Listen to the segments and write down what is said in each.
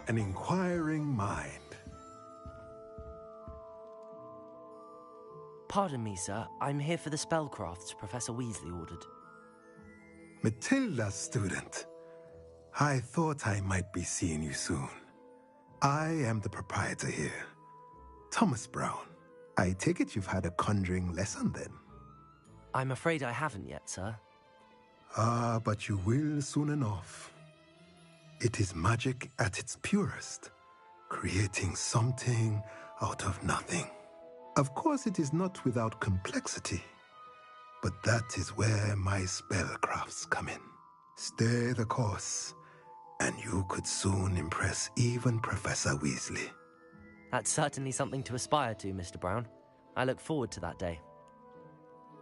An inquiring mind. Pardon me, sir. I'm here for the spellcrafts Professor Weasley ordered. Matilda's student. I thought I might be seeing you soon. I am the proprietor here, Thomas Brown. I take it you've had a conjuring lesson then? I'm afraid I haven't yet, sir. Ah, but you will soon enough. It is magic at its purest, creating something out of nothing. Of course, it is not without complexity, but that is where my spellcrafts come in. Stay the course, and you could soon impress even Professor Weasley. That's certainly something to aspire to, Mr. Brown. I look forward to that day.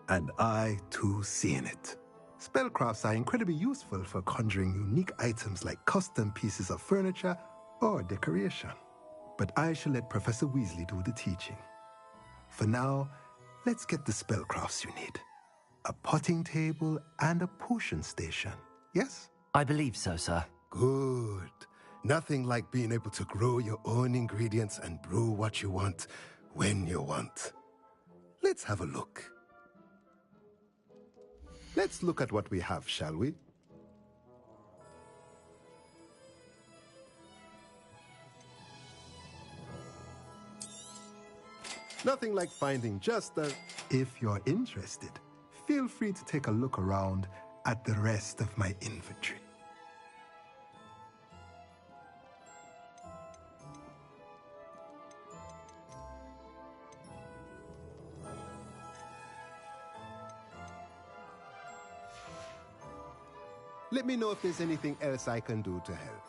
And I, too, seeing it. Spellcrafts are incredibly useful for conjuring unique items like custom pieces of furniture or decoration. But I shall let Professor Weasley do the teaching. For now, let's get the spellcrafts you need. A potting table and a potion station, yes? I believe so, sir. Good. Nothing like being able to grow your own ingredients and brew what you want when you want. Let's have a look. Let's look at what we have, shall we? Nothing like finding just a... If you're interested, feel free to take a look around at the rest of my inventory. Let me know if there's anything else I can do to help.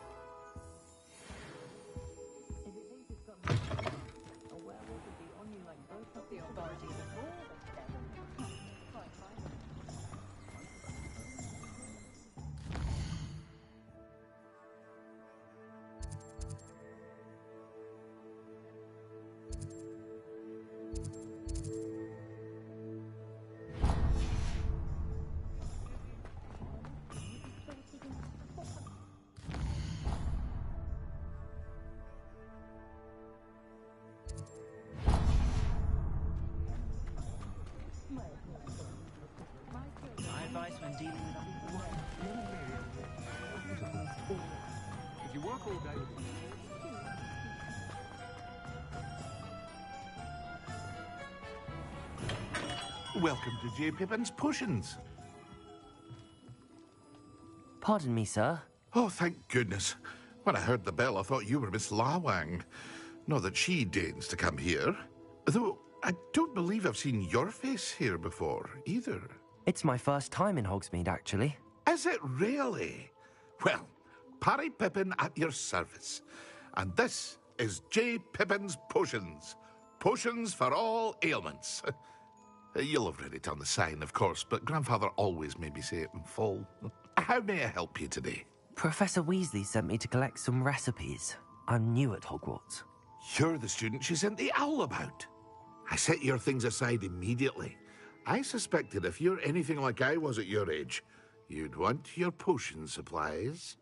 My advice when dealing with... If you work all day... Welcome to J. Pippin's Potions. Pardon me, sir. Oh, thank goodness. When I heard the bell, I thought you were Miss Lawang. Not that she deigns to come here. Though, I don't believe I've seen your face here before, either. It's my first time in Hogsmeade, actually. Is it really? Well, Parry Pippin at your service. And this is J. Pippin's Potions. Potions for all ailments. You'll have read it on the sign, of course, but Grandfather always made me say it in full. How may I help you today? Professor Weasley sent me to collect some recipes. I'm new at Hogwarts. You're the student she sent the owl about. I set your things aside immediately. I suspected if you're anything like I was at your age, you'd want your potion supplies.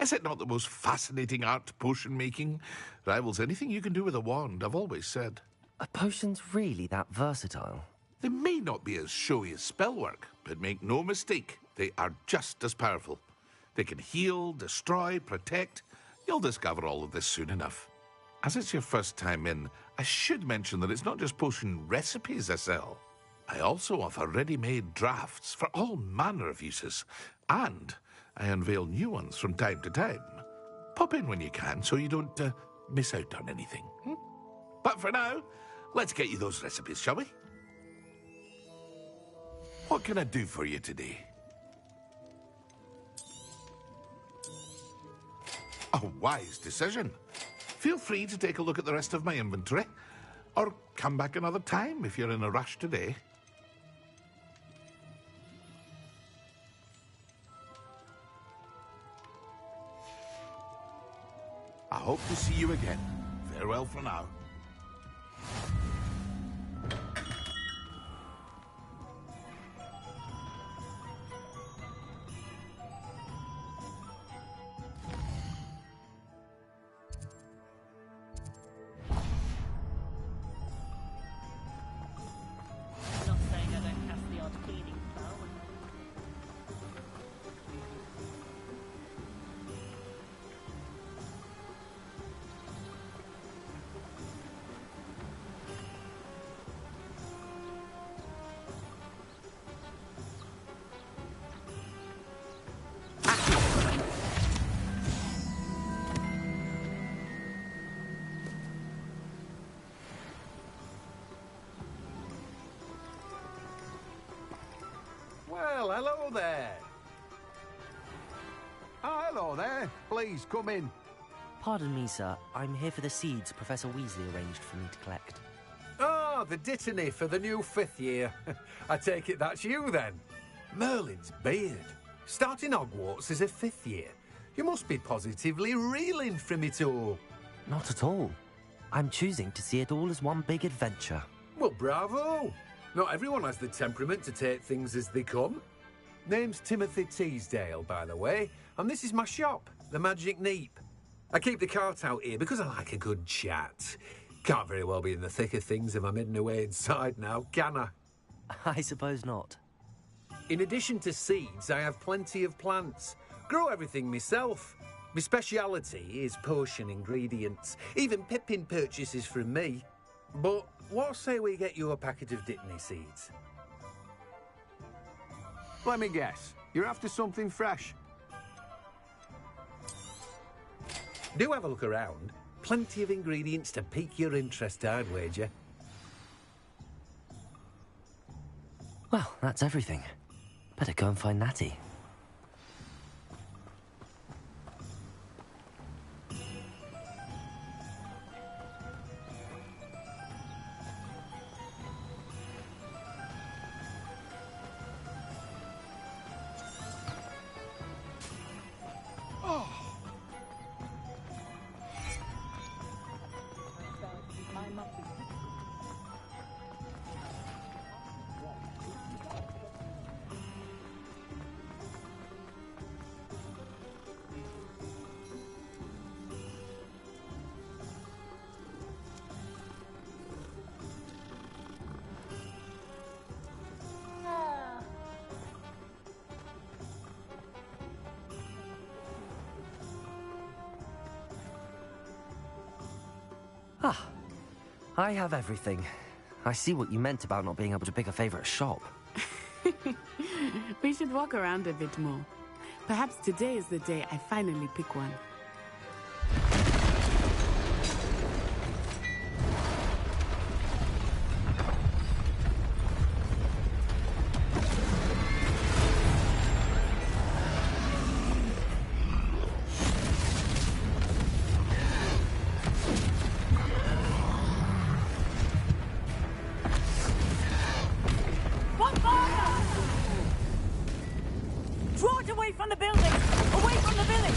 Is it not the most fascinating art, potion making? Rivals anything you can do with a wand, I've always said. Are potions really that versatile? They may not be as showy as spellwork, but make no mistake, they are just as powerful. They can heal, destroy, protect. You'll discover all of this soon enough. As it's your first time in, I should mention that it's not just potion recipes I sell. I also offer ready-made drafts for all manner of uses, and I unveil new ones from time to time. Pop in when you can so you don't miss out on anything. But for now, let's get you those recipes, shall we? What can I do for you today? A wise decision. Feel free to take a look at the rest of my inventory, or come back another time if you're in a rush today. I hope to see you again. Farewell for now. Not saying I don't cast the odd cleaning spell. Well, hello there. Oh, hello there. Please, come in. Pardon me, sir. I'm here for the seeds Professor Weasley arranged for me to collect. Oh, the dittany for the new 5th year. I take it that's you, then. Merlin's beard. Starting Hogwarts as a 5th year. You must be positively reeling from it all. Not at all. I'm choosing to see it all as one big adventure. Well, bravo. Not everyone has the temperament to take things as they come. Name's Timothy Teasdale, by the way, and this is my shop, the Magic Neep. I keep the cart out here because I like a good chat. Can't very well be in the thick of things if I'm hidden away inside now, can I? I suppose not. In addition to seeds, I have plenty of plants. Grow everything myself. My speciality is potion ingredients. Even Pippin purchases from me. But what say we get you a packet of Dittany seeds? Let me guess. You're after something fresh. Do have a look around. Plenty of ingredients to pique your interest, I'd wager. Well, that's everything. Better go and find Natty. Ah, I have everything. I see what you meant about not being able to pick a favorite shop. We should walk around a bit more. Perhaps today is the day I finally pick one. Draw it away from the building! Away from the village!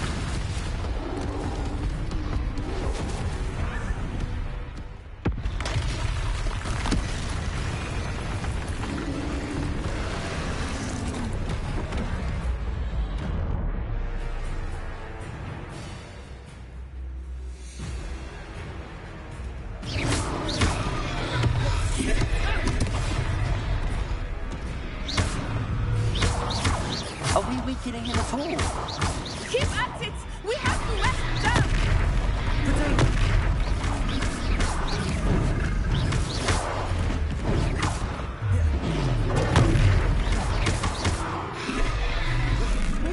killing him at all. Keep at it! We have to west down!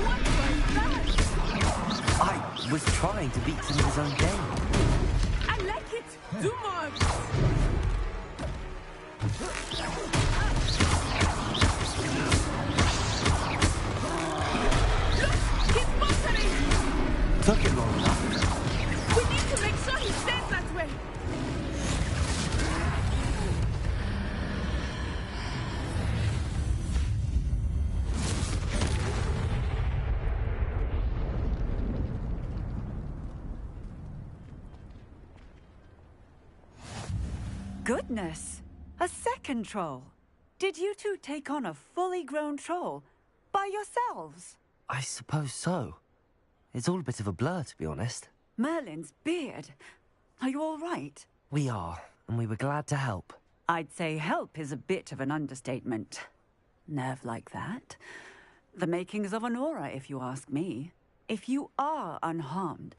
What was that? I was trying to beat him in his own game. I like it! Do more of it! Look! He's motoring! Took it long enough. We need to make sure he stays that way! Goodness! A second troll! Did you two take on a fully grown troll? By yourselves? I suppose so. It's all a bit of a blur, to be honest. Merlin's beard. Are you all right? We are, and we were glad to help. I'd say help is a bit of an understatement. Nerve like that. The makings of an aura, if you ask me. If you are unharmed,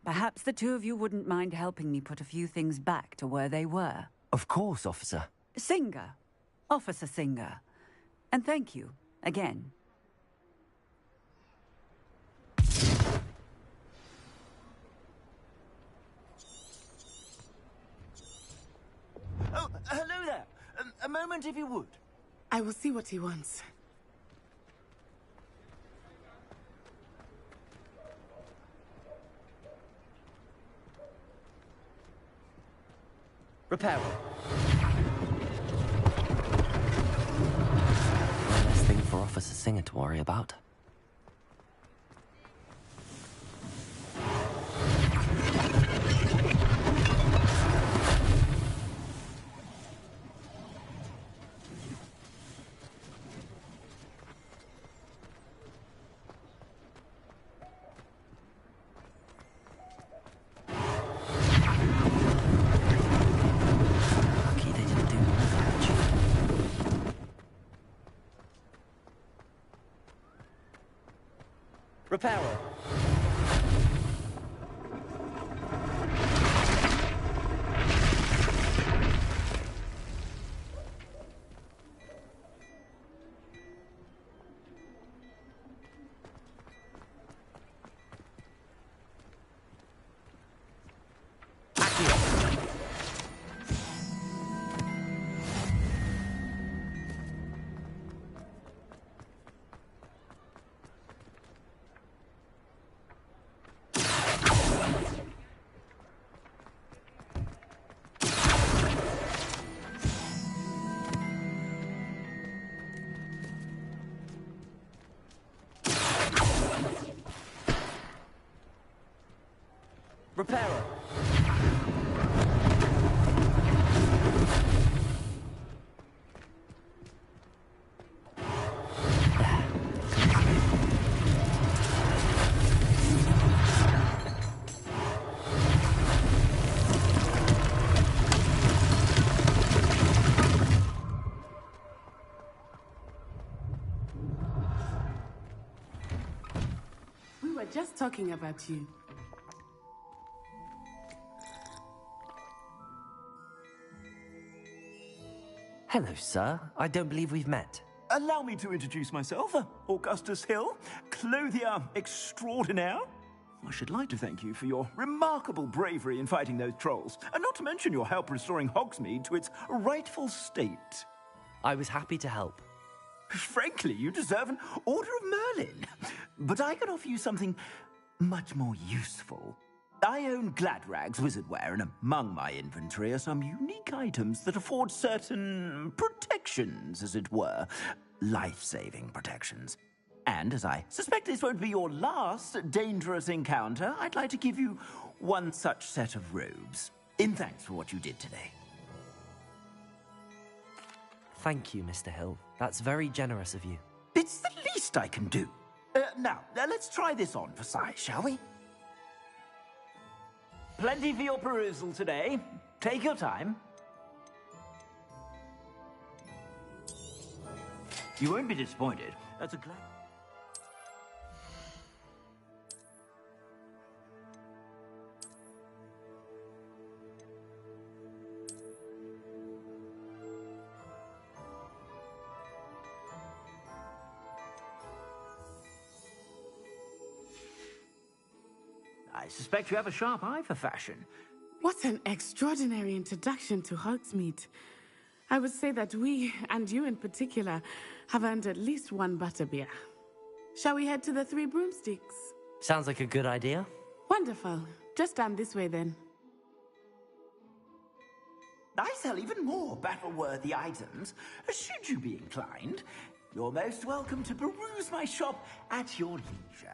perhaps the two of you wouldn't mind helping me put a few things back to where they were. Of course, officer. Singer. Officer Singer. And thank you, again. Oh, hello there. A moment, if you would. I will see what he wants. Repair. One less thing for Officer Singer to worry about. Lucky they didn't do more damage. Repairer. Repairer. We were just talking about you. Hello, sir. I don't believe we've met. Allow me to introduce myself, Augustus Hill, clothier extraordinaire. I should like to thank you for your remarkable bravery in fighting those trolls, and not to mention your help restoring Hogsmeade to its rightful state. I was happy to help. Frankly, you deserve an Order of Merlin. But I can offer you something much more useful. I own Gladrag's wizardware, and among my inventory are some unique items that afford certain protections, as it were. Life-saving protections. And as I suspect this won't be your last dangerous encounter, I'd like to give you one such set of robes, in thanks for what you did today. Thank you, Mr. Hill. That's very generous of you. It's the least I can do. Now, let's try this on for size, shall we? Plenty for your perusal today. Take your time. You won't be disappointed. That's a glad... suspect you have a sharp eye for fashion. What an extraordinary introduction to Hogsmeade. I would say that we, and you in particular, have earned at least one butterbeer. Shall we head to the Three Broomsticks? Sounds like a good idea. Wonderful. Just down this way then. I sell even more battle-worthy items. Should you be inclined, you're most welcome to peruse my shop at your leisure.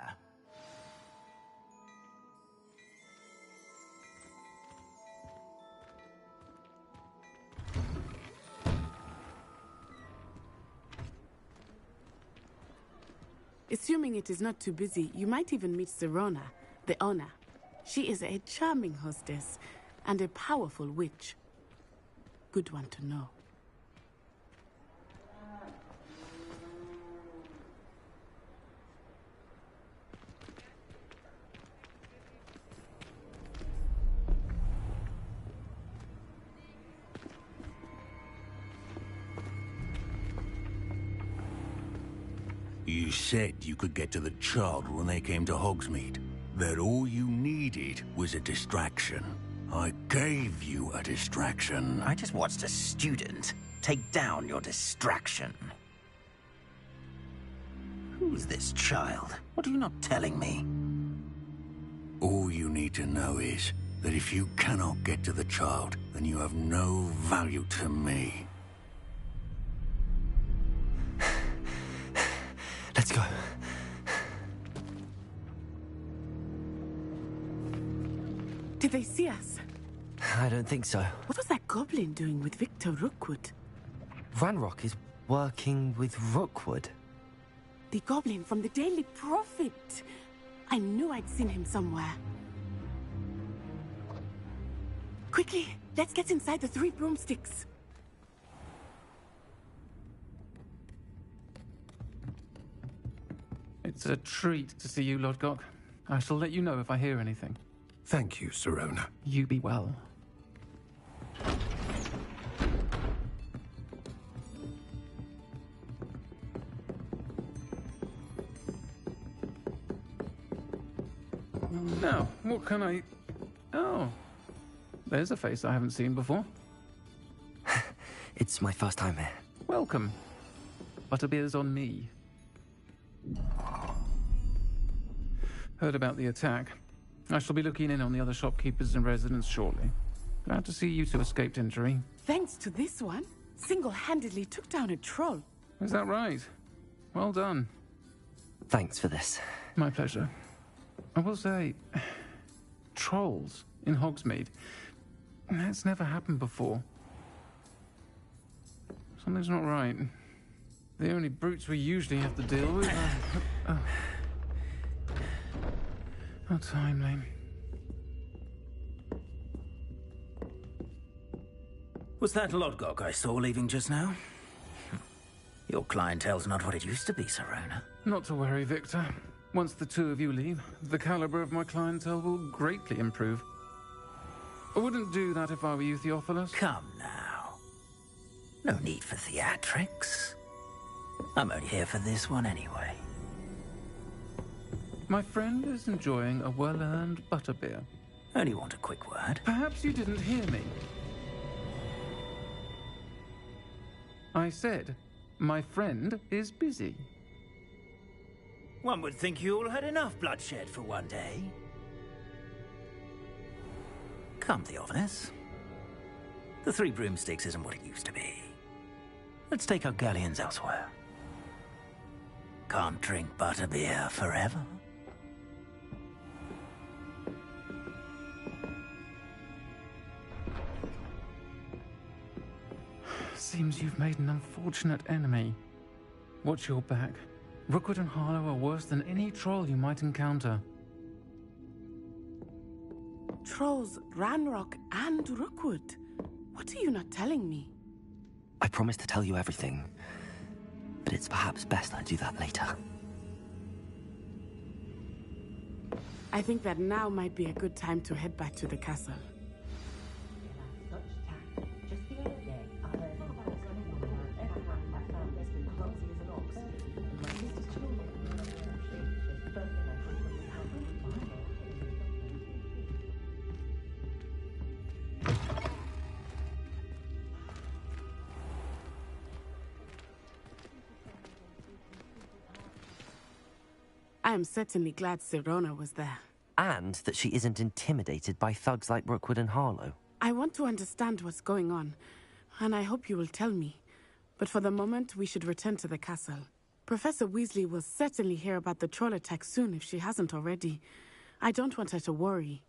Assuming it is not too busy, you might even meet Serona, the owner. She is a charming hostess and a powerful witch. Good one to know. You said you could get to the child when they came to Hogsmeade. That all you needed was a distraction. I gave you a distraction. I just watched a student take down your distraction. Who's this child? What are you not telling me? All you need to know is that if you cannot get to the child, then you have no value to me. Let's go. Did they see us? I don't think so. What was that goblin doing with Victor Rookwood? Ranrock is working with Rookwood. The goblin from the Daily Prophet. I knew I'd seen him somewhere. Quickly, let's get inside the Three Broomsticks. It's a treat to see you, Lodgok. I shall let you know if I hear anything. Thank you, Serona. You be well. Now, what can I... Oh, there's a face I haven't seen before. It's my first time here. Welcome. Butterbeer's on me. Heard about the attack. I shall be looking in on the other shopkeepers and residents shortly. Glad to see you two escaped injury. Thanks to this one, single-handedly took down a troll. Is that right? Well done. Thanks for this. My pleasure. I will say, trolls in Hogsmeade. That's never happened before. Something's not right. The only brutes we usually have to deal with are... How timely. Was that Lodgok I saw leaving just now? Your clientele's not what it used to be, Serona. Not to worry, Victor. Once the two of you leave, the caliber of my clientele will greatly improve. I wouldn't do that if I were you, Theophilus. Come now. No need for theatrics. I'm only here for this one anyway. My friend is enjoying a well-earned butterbeer. Only want a quick word. Perhaps you didn't hear me. I said, my friend is busy. One would think you all had enough bloodshed for one day. Come, Theophilus. The Three Broomsticks isn't what it used to be. Let's take our galleons elsewhere. Can't drink butterbeer forever. Seems you've made an unfortunate enemy. Watch your back. Rookwood and Harlow are worse than any troll you might encounter. Trolls, Ranrock, and Rookwood. What are you not telling me? I promised to tell you everything, but it's perhaps best I do that later. I think that now might be a good time to head back to the castle. I am certainly glad Sirona was there. And that she isn't intimidated by thugs like Rookwood and Harlow. I want to understand what's going on, and I hope you will tell me. But for the moment, we should return to the castle. Professor Weasley will certainly hear about the troll attack soon if she hasn't already. I don't want her to worry.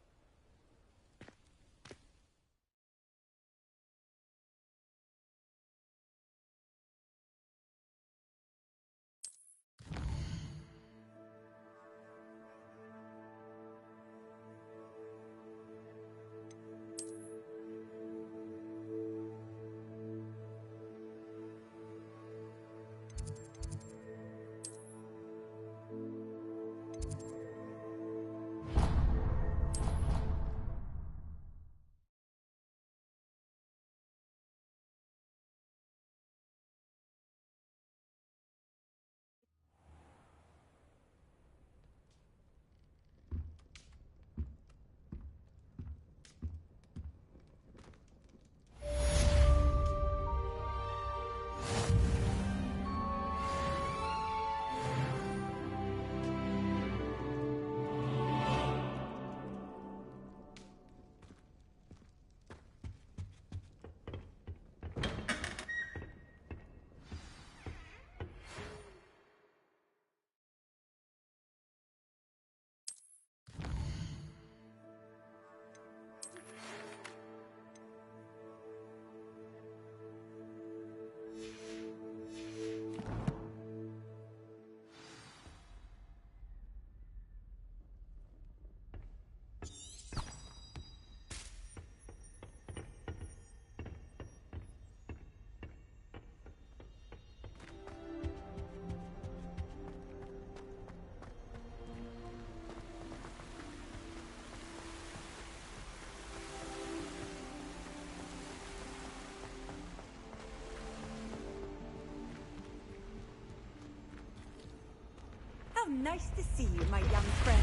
How nice to see you, my young friend.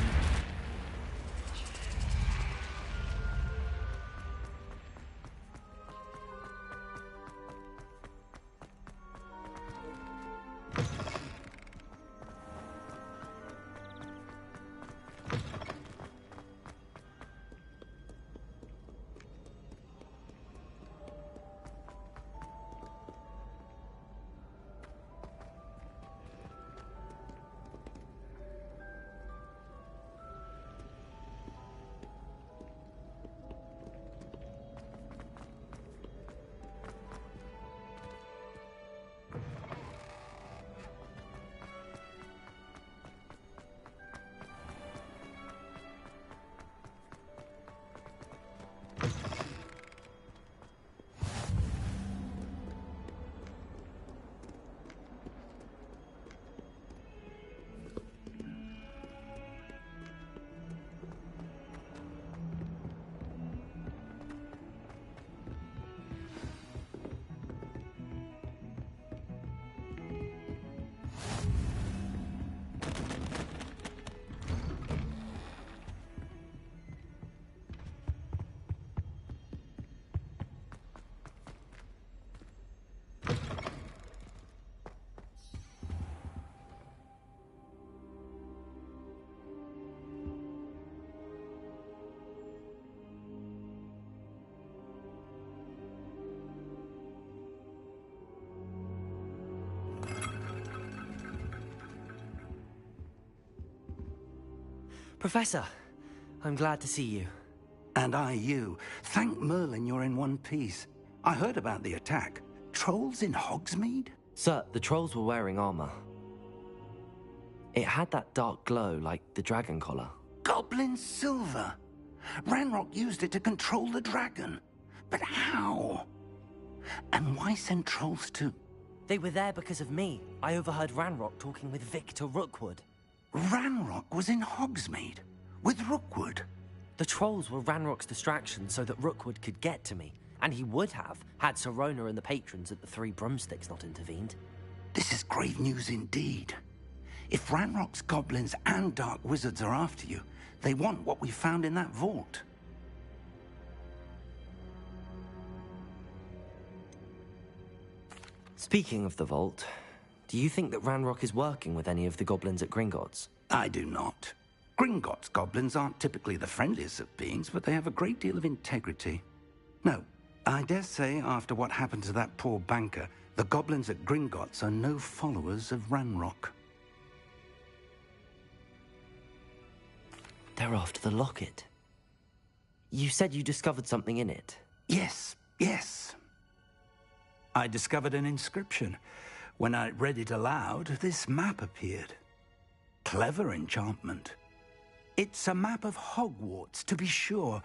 Professor, I'm glad to see you. And I you. Thank Merlin you're in one piece. I heard about the attack. Trolls in Hogsmeade? Sir, the trolls were wearing armor. It had that dark glow like the dragon collar. Goblin silver. Ranrock used it to control the dragon. But how? And why send trolls to... They were there because of me. I overheard Ranrock talking with Victor Rookwood. Ranrock was in Hogsmeade? With Rookwood? The trolls were Ranrock's distraction so that Rookwood could get to me. And he would have, had Sirona and the patrons at the Three Broomsticks not intervened. This is grave news indeed. If Ranrock's goblins and dark wizards are after you, they want what we found in that vault. Speaking of the vault, do you think that Ranrock is working with any of the goblins at Gringotts? I do not. Gringotts goblins aren't typically the friendliest of beings, but they have a great deal of integrity. No, I dare say after what happened to that poor banker, the goblins at Gringotts are no followers of Ranrock. They're after the locket. You said you discovered something in it. Yes. I discovered an inscription. When I read it aloud, this map appeared. Clever enchantment. It's a map of Hogwarts, to be sure,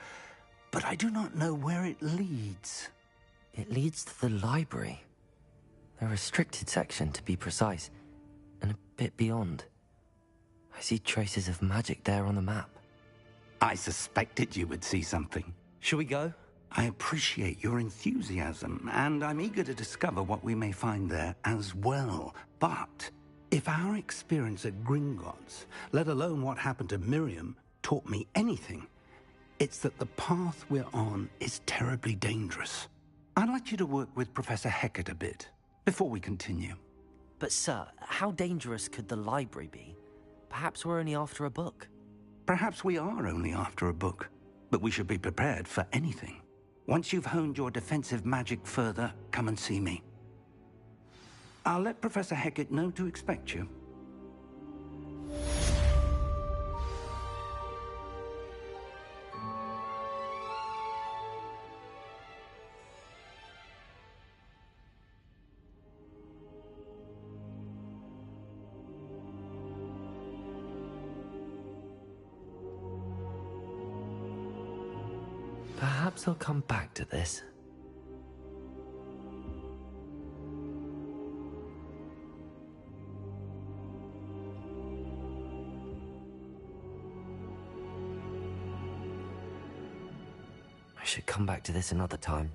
but I do not know where it leads. It leads to the library. A restricted section, to be precise, and a bit beyond. I see traces of magic there on the map. I suspected you would see something. Shall we go? I appreciate your enthusiasm, and I'm eager to discover what we may find there as well. But if our experience at Gringotts, let alone what happened to Miriam, taught me anything, it's that the path we're on is terribly dangerous. I'd like you to work with Professor Hecat a bit before we continue. But sir, how dangerous could the library be? Perhaps we're only after a book. Perhaps we are only after a book, but we should be prepared for anything. Once you've honed your defensive magic further, come and see me. I'll let Professor Hecat know to expect you. Perhaps I'll come back to this. I should come back to this another time.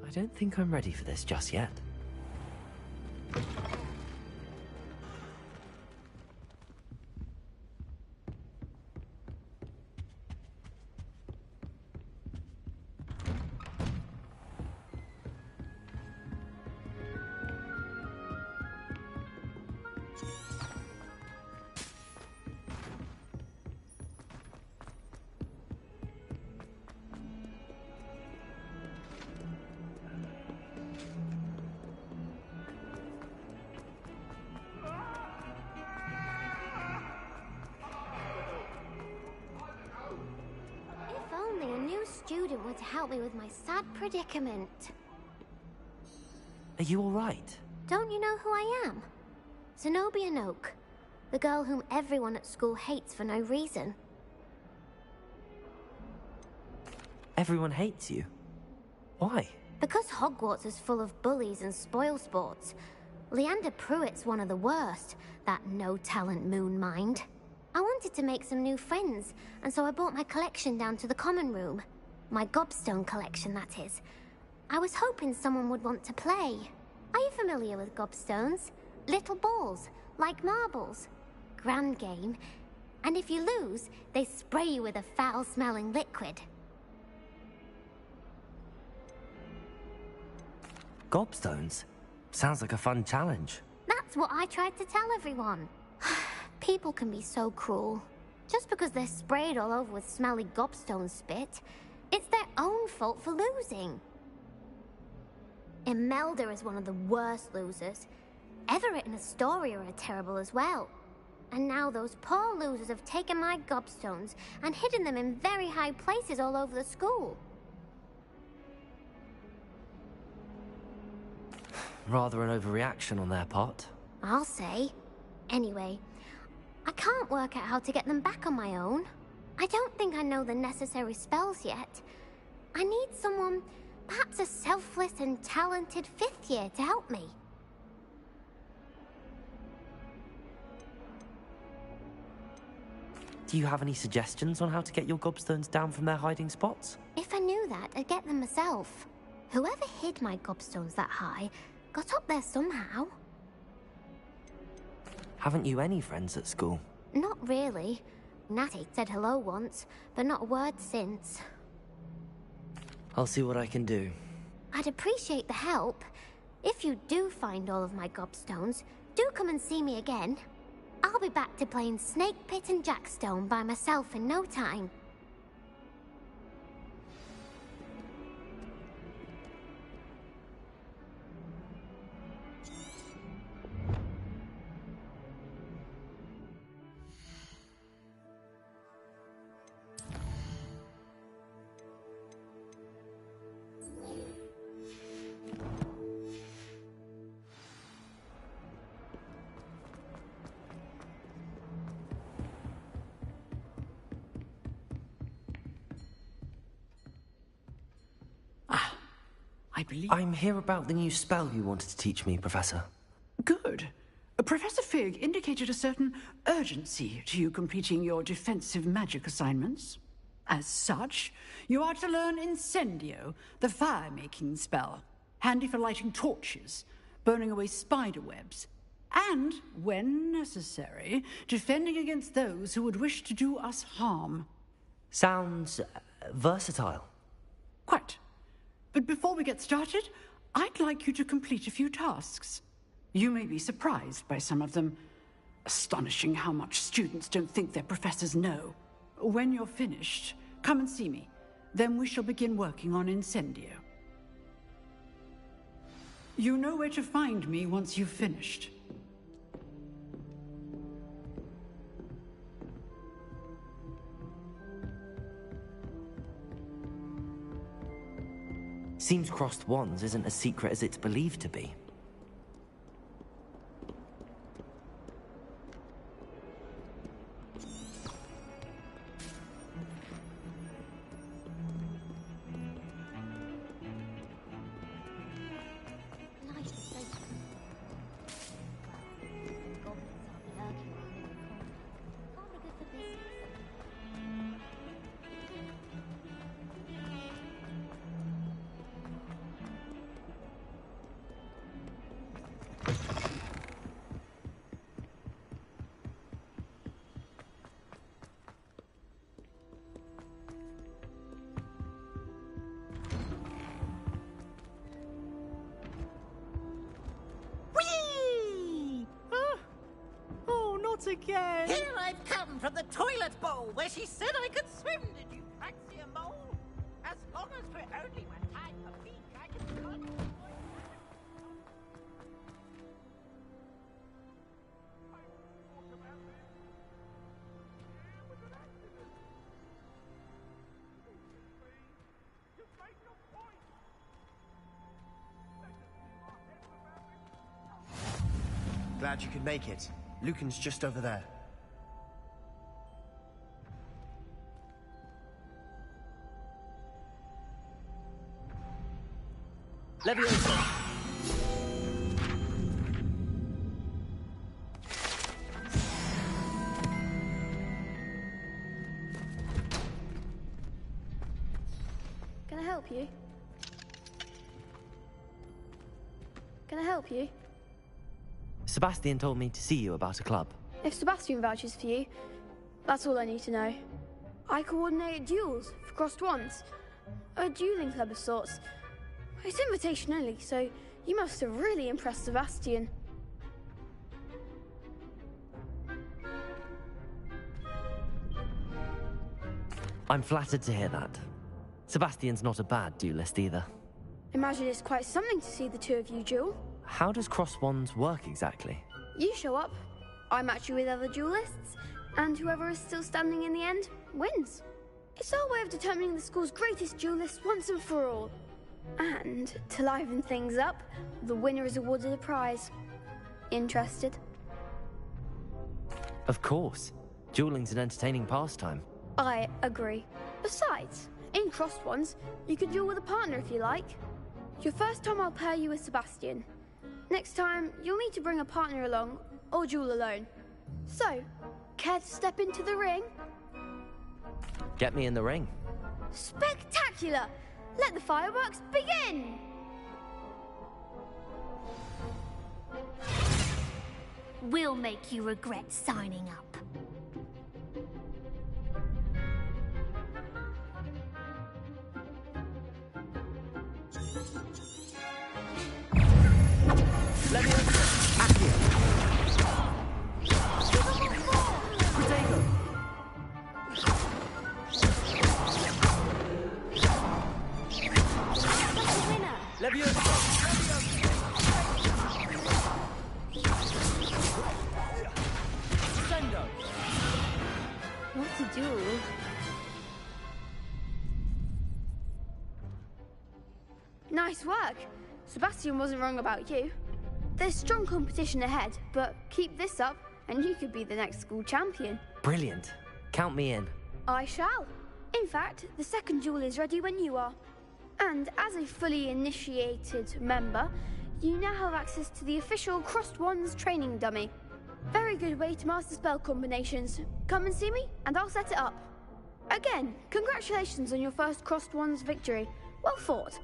I don't think I'm ready for this just yet. Student would help me with my sad predicament. Are you all right? Don't you know who I am? Zenobia Noak, the girl whom everyone at school hates for no reason. Everyone hates you? Why? Because Hogwarts is full of bullies and spoilsports. Leander Pruitt's one of the worst, that no-talent moon mind. I wanted to make some new friends, and so I brought my collection down to the common room. My gobstone collection, that is. I was hoping someone would want to play. Are you familiar with gobstones? Little balls, like marbles. Grand game. And if you lose, they spray you with a foul-smelling liquid. Gobstones? Sounds like a fun challenge. That's what I tried to tell everyone. People can be so cruel. Just because they're sprayed all over with smelly gobstone spit, it's their own fault for losing. Imelda is one of the worst losers. Everett and Astoria are terrible as well. And now those poor losers have taken my gobstones and hidden them in very high places all over the school. Rather an overreaction on their part. I'll say. Anyway, I can't work out how to get them back on my own. I don't think I know the necessary spells yet. I need someone, perhaps a selfless and talented 5th year to help me. Do you have any suggestions on how to get your gobstones down from their hiding spots? If I knew that, I'd get them myself. Whoever hid my gobstones that high got up there somehow. Haven't you any friends at school? Not really. Natty said hello once, but not a word since. I'll see what I can do. I'd appreciate the help. If you do find all of my gobstones, do come and see me again. I'll be back to playing Snake Pit and Jackstone by myself in no time. I'm here about the new spell you wanted to teach me, Professor. Good. Professor Fig indicated a certain urgency to you completing your defensive magic assignments. As such, you are to learn Incendio, the fire-making spell, handy for lighting torches, burning away spider webs, and, when necessary, defending against those who would wish to do us harm. Sounds versatile. Quite. But before we get started, I'd like you to complete a few tasks. You may be surprised by some of them. Astonishing how much students don't think their professors know. When you're finished, come and see me. Then we shall begin working on Incendio. You know where to find me once you've finished. Seems crossed wands isn't as secret as it's believed to be. Again. Here I've come from the toilet bowl where she said I could swim. Did you fancy a mole? As long as we're only one time a week, I can run. Glad you could make it. Lucan's just over there. Leviosa! Can I help you? Can I help you? Sebastian told me to see you about a club. If Sebastian vouches for you, that's all I need to know. I coordinate duels for crossed wands. A dueling club of sorts. It's invitation only, so you must have really impressed Sebastian. I'm flattered to hear that. Sebastian's not a bad duelist either. Imagine it's quite something to see the two of you duel. How does cross wands work exactly? You show up, I match you with other duelists, and whoever is still standing in the end wins. It's our way of determining the school's greatest duelist once and for all. And to liven things up, the winner is awarded a prize. Interested? Of course. Dueling's an entertaining pastime. I agree. Besides, in crossed ones, you can duel with a partner if you like. Your first time I'll pair you with Sebastian. Next time, you'll need to bring a partner along, or duel alone. So, care to step into the ring? Get me in the ring. Spectacular! Let the fireworks begin! We'll make you regret signing up. What a duel. Nice work. Sebastian wasn't wrong about you. There's strong competition ahead, but keep this up and you could be the next school champion. Brilliant. Count me in. I shall. In fact, the second duel is ready when you are. And as a fully initiated member, you now have access to the official Crossed Wands training dummy. Very good way to master spell combinations. Come and see me, and I'll set it up. Again, congratulations on your first Crossed Wands victory. Well fought.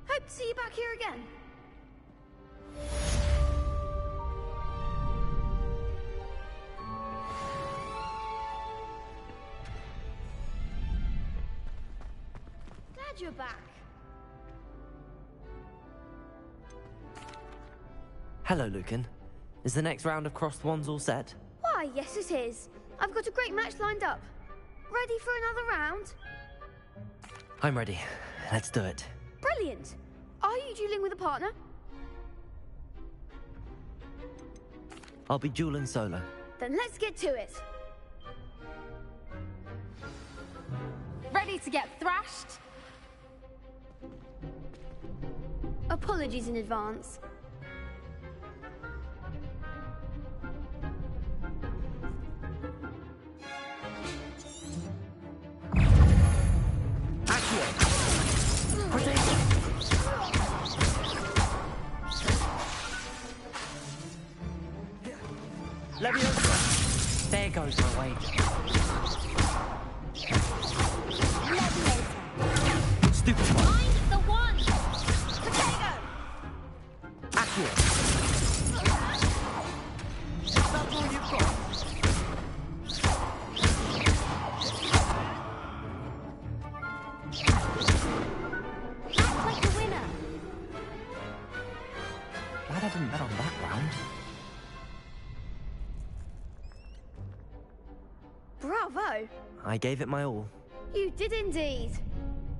Hope to see you back here again. Glad you're back. Hello, Lucan. Is the next round of Crossed Wands all set? Why, yes it is. I've got a great match lined up. Ready for another round? I'm ready. Let's do it. Brilliant. Are you dueling with a partner? I'll be dueling solo. Then let's get to it. Ready to get thrashed? Apologies in advance. There goes my wager. Stupid one. Find the one! Potato! Accurate. That's all you've got. Act like a winner. Glad I didn't bet on that round. Bravo! I gave it my all. You did indeed.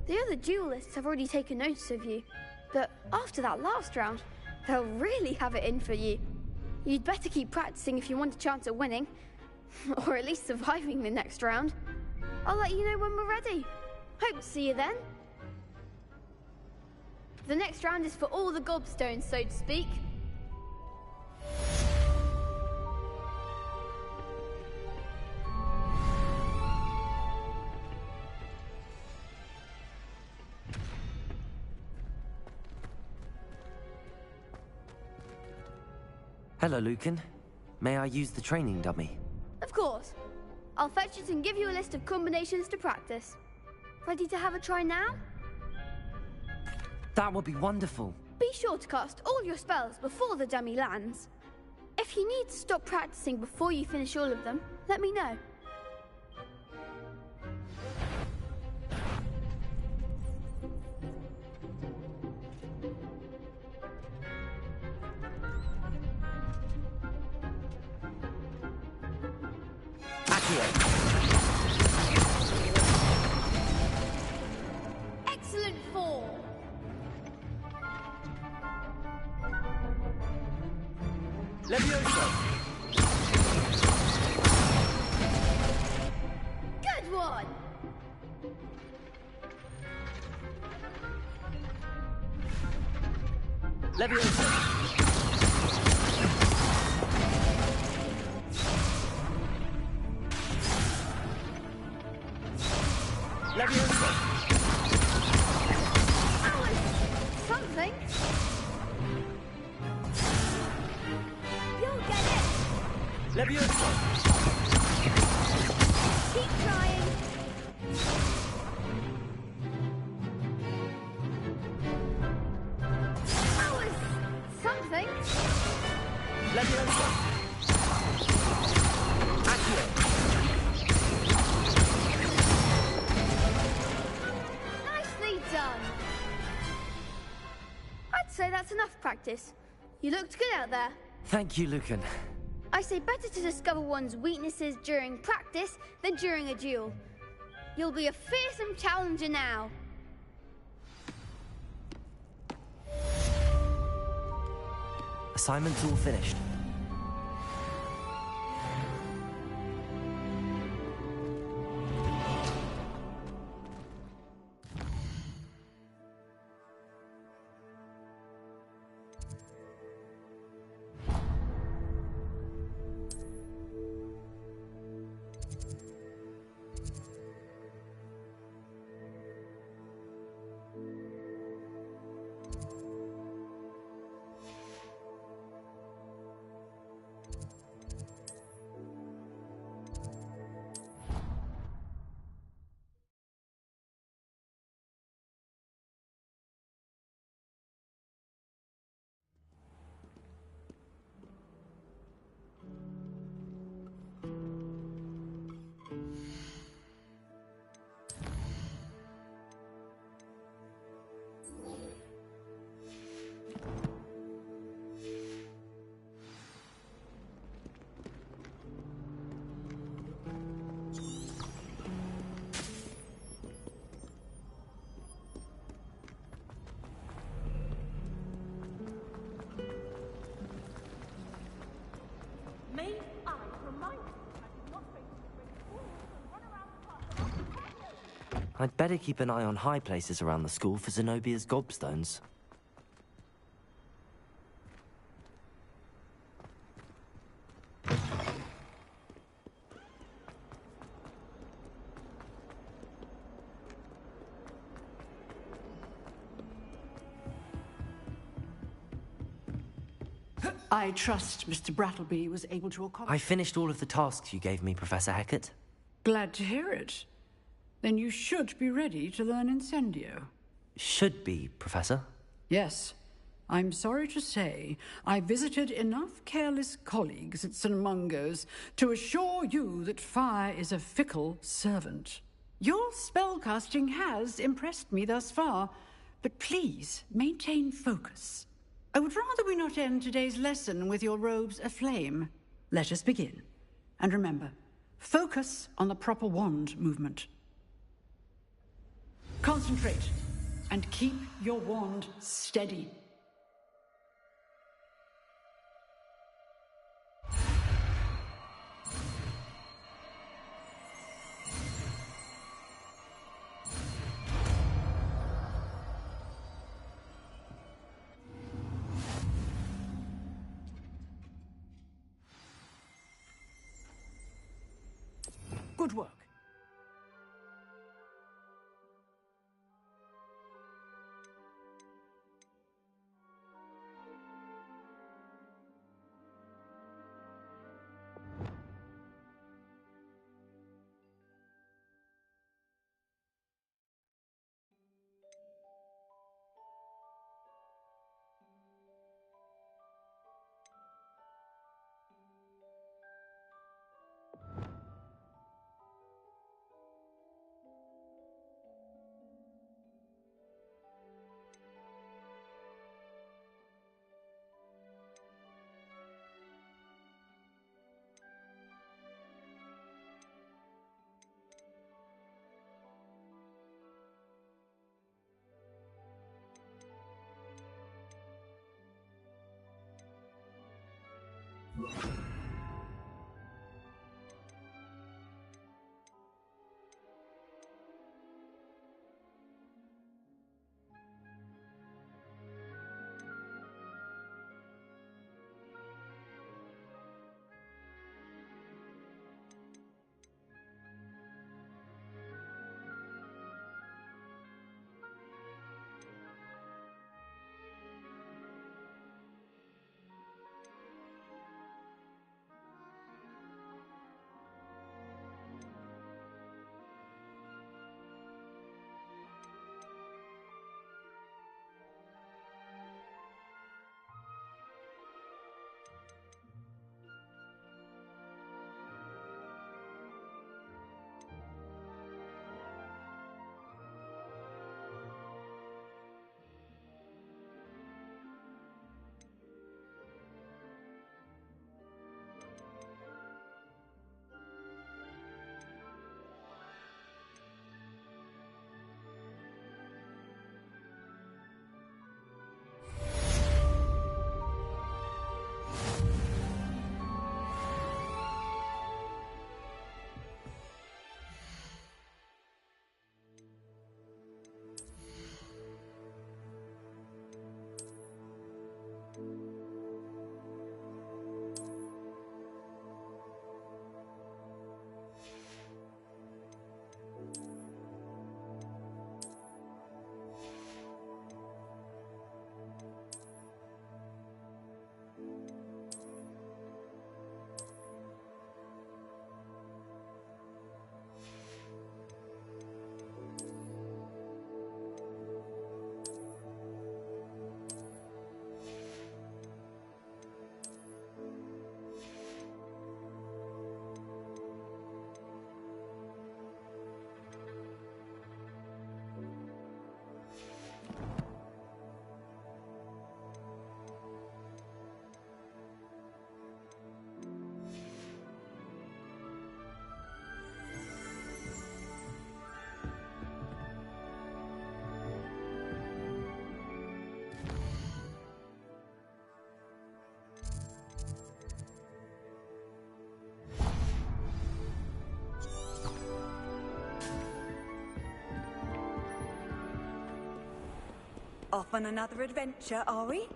The other duelists have already taken notice of you, but after that last round, they'll really have it in for you. You'd better keep practicing if you want a chance at winning, or at least surviving the next round. I'll let you know when we're ready. Hope to see you then. The next round is for all the gobstones, so to speak. Hello, Lucan. May I use the training dummy? Of course. I'll fetch it and give you a list of combinations to practice. Ready to have a try now? That would be wonderful. Be sure to cast all your spells before the dummy lands. If you need to stop practicing before you finish all of them, let me know. Excellent fall. Leviosa. Good one. Leviosa. Leviosa. Something. You'll get it. Leviosa. Keep something. Leviosa! Accio! Nicely done. I'd say that's enough practice. You looked good out there. Thank you, Lucan. I say better to discover one's weaknesses during practice than during a duel. You'll be a fearsome challenger now. Assignment's all finished. May I remind you that you're not supposed to bring fools and run around the park. I'd better keep an eye on high places around the school for Zenobia's gobstones. I trust Mr. Brattleby was able to accomplish... I finished all of the tasks you gave me, Professor Hecat. Glad to hear it. Then you should be ready to learn Incendio. Should be, Professor. Yes. I'm sorry to say, I visited enough careless colleagues at St. Mungo's to assure you that fire is a fickle servant. Your spellcasting has impressed me thus far, but please maintain focus. I would rather we not end today's lesson with your robes aflame. Let us begin. And remember, focus on the proper wand movement. Concentrate, and keep your wand steady. Good work. Off on another adventure, are we?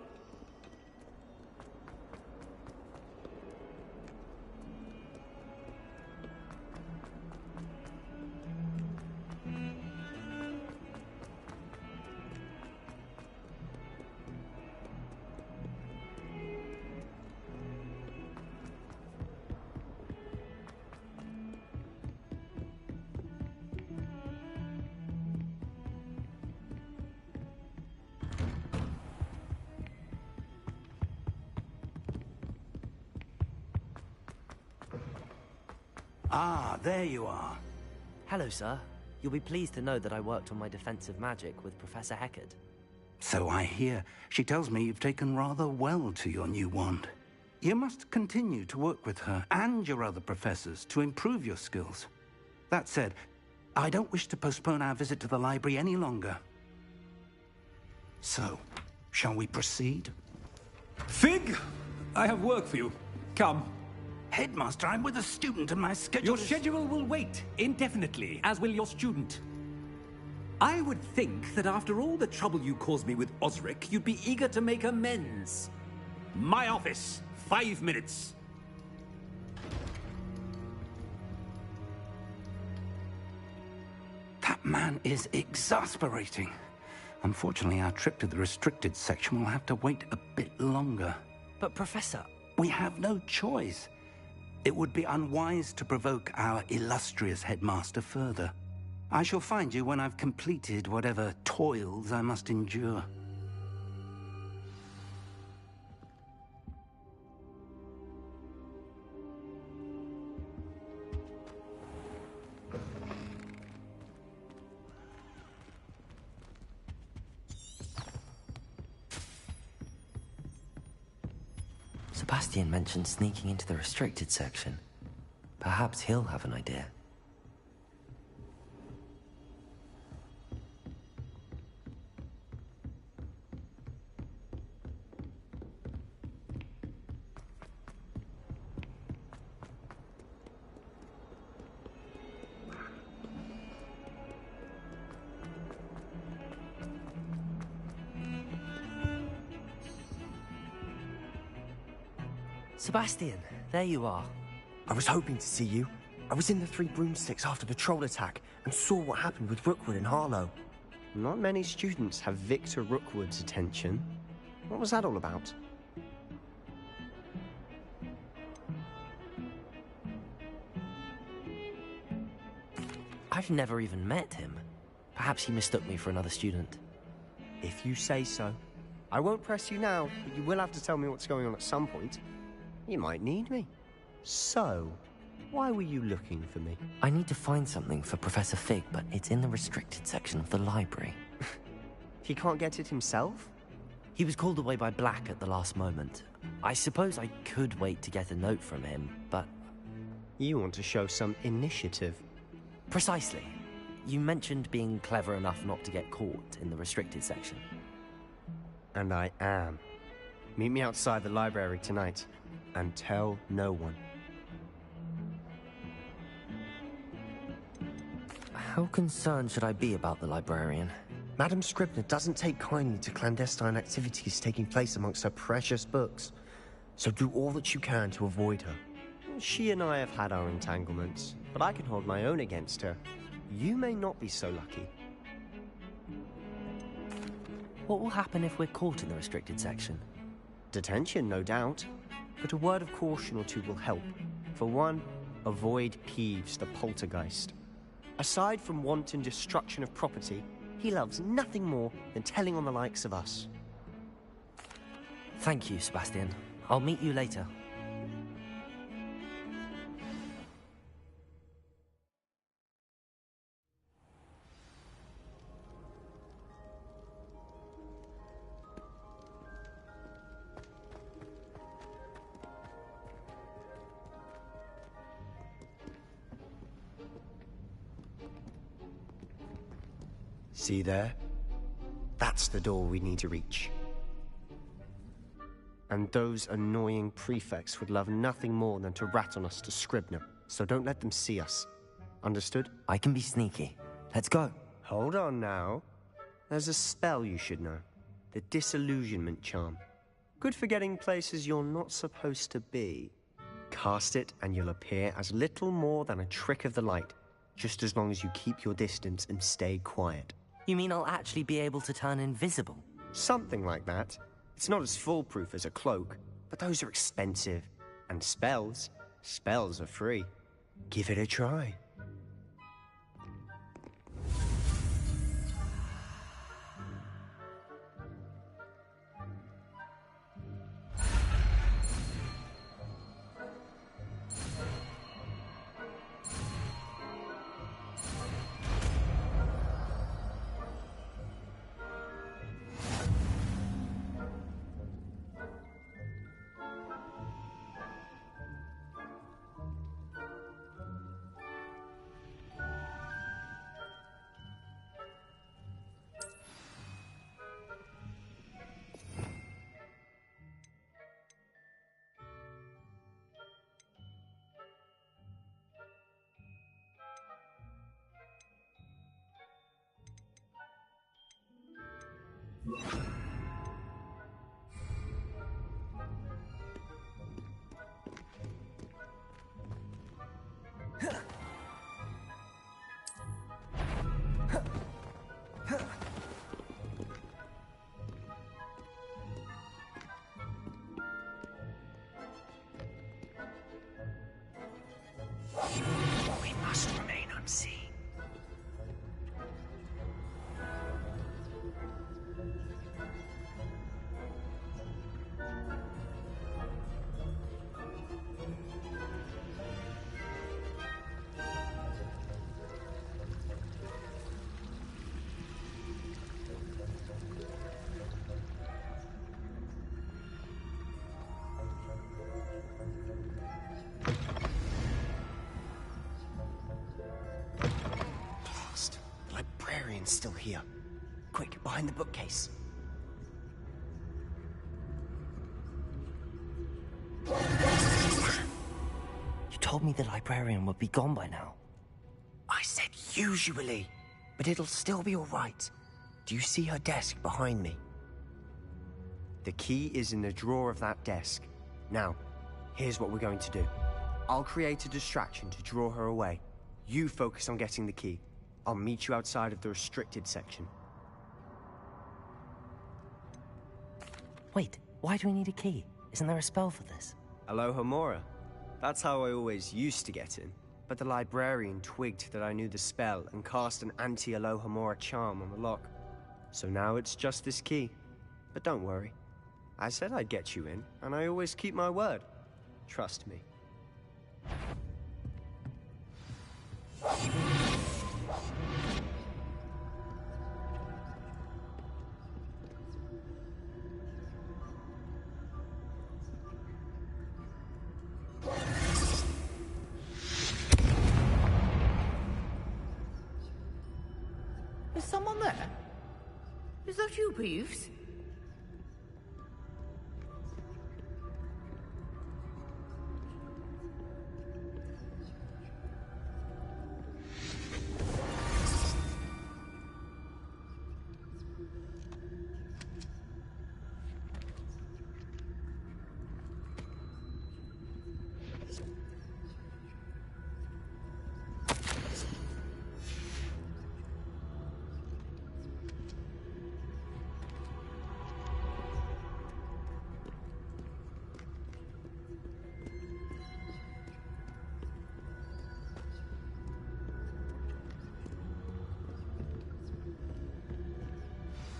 Ah, there you are. Hello, sir. You'll be pleased to know that I worked on my defensive magic with Professor Heckard. So I hear. She tells me you've taken rather well to your new wand. You must continue to work with her and your other professors to improve your skills. That said, I don't wish to postpone our visit to the library any longer. So, shall we proceed? Fig! I have work for you. Come. Headmaster, I'm with a student and my schedule Your schedule will wait indefinitely, as will your student. I would think that after all the trouble you caused me with Osric, you'd be eager to make amends. My office, 5 minutes. That man is exasperating. Unfortunately, our trip to the restricted section will have to wait a bit longer. But, Professor... We have no choice. It would be unwise to provoke our illustrious headmaster further. I shall find you when I've completed whatever toils I must endure. Sebastian mentioned sneaking into the restricted section. Perhaps he'll have an idea. Sebastian, there you are. I was hoping to see you. I was in the Three Broomsticks after the troll attack and saw what happened with Rookwood and Harlow. Not many students have Victor Rookwood's attention. What was that all about? I've never even met him. Perhaps he mistook me for another student. If you say so. I won't press you now, but you will have to tell me what's going on at some point. You might need me. So, why were you looking for me? I need to find something for Professor Fig, but it's in the restricted section of the library. He can't get it himself? He was called away by Black at the last moment. I suppose I could wait to get a note from him, but... You want to show some initiative. Precisely. You mentioned being clever enough not to get caught in the restricted section. And I am. Meet me outside the library tonight, and tell no one. How concerned should I be about the librarian? Madam Scribner doesn't take kindly to clandestine activities taking place amongst her precious books, so do all that you can to avoid her. She and I have had our entanglements, but I can hold my own against her. You may not be so lucky. What will happen if we're caught in the restricted section? Detention, no doubt. But a word of caution or two will help. For one, avoid Peeves, the poltergeist. Aside from wanton destruction of property, he loves nothing more than telling on the likes of us. Thank you, Sebastian. I'll meet you later. See there? That's the door we need to reach. And those annoying prefects would love nothing more than to rat on us to Scribner, so don't let them see us. Understood? I can be sneaky. Let's go. Hold on now. There's a spell you should know. The disillusionment charm. Good for getting places you're not supposed to be. Cast it and you'll appear as little more than a trick of the light, just as long as you keep your distance and stay quiet. You mean I'll actually be able to turn invisible? Something like that. It's not as foolproof as a cloak, but those are expensive. And spells are free. Give it a try. We must remain unseen. Still here. Quick, behind the bookcase. You told me the librarian would be gone by now. I said usually, but it'll still be all right. Do you see her desk behind me? The key is in the drawer of that desk. Now, here's what we're going to do. I'll create a distraction to draw her away. You focus on getting the key. I'll meet you outside of the restricted section. Wait, why do we need a key? Isn't there a spell for this? Alohomora. That's how I always used to get in. But the librarian twigged that I knew the spell and cast an anti-Alohomora charm on the lock. So now it's just this key. But don't worry. I said I'd get you in, and I always keep my word. Trust me. Is someone there? Is that you, Peeves?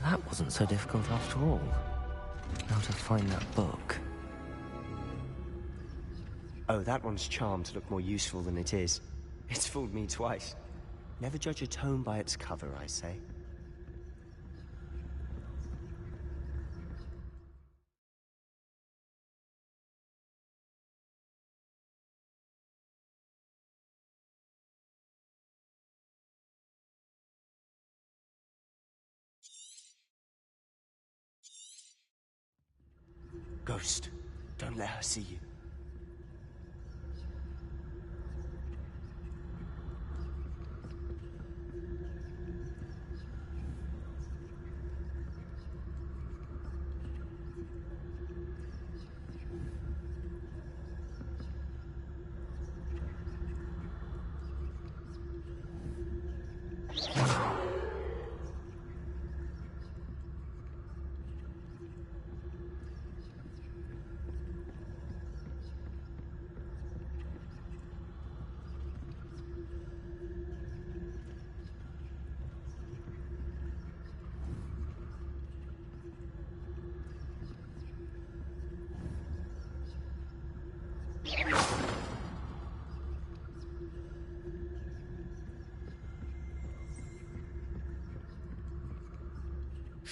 That wasn't so difficult after all. Now to find that book. Oh, that one's charmed to look more useful than it is. It's fooled me twice. Never judge a tome by its cover, I say. Ghost, don't let her see you.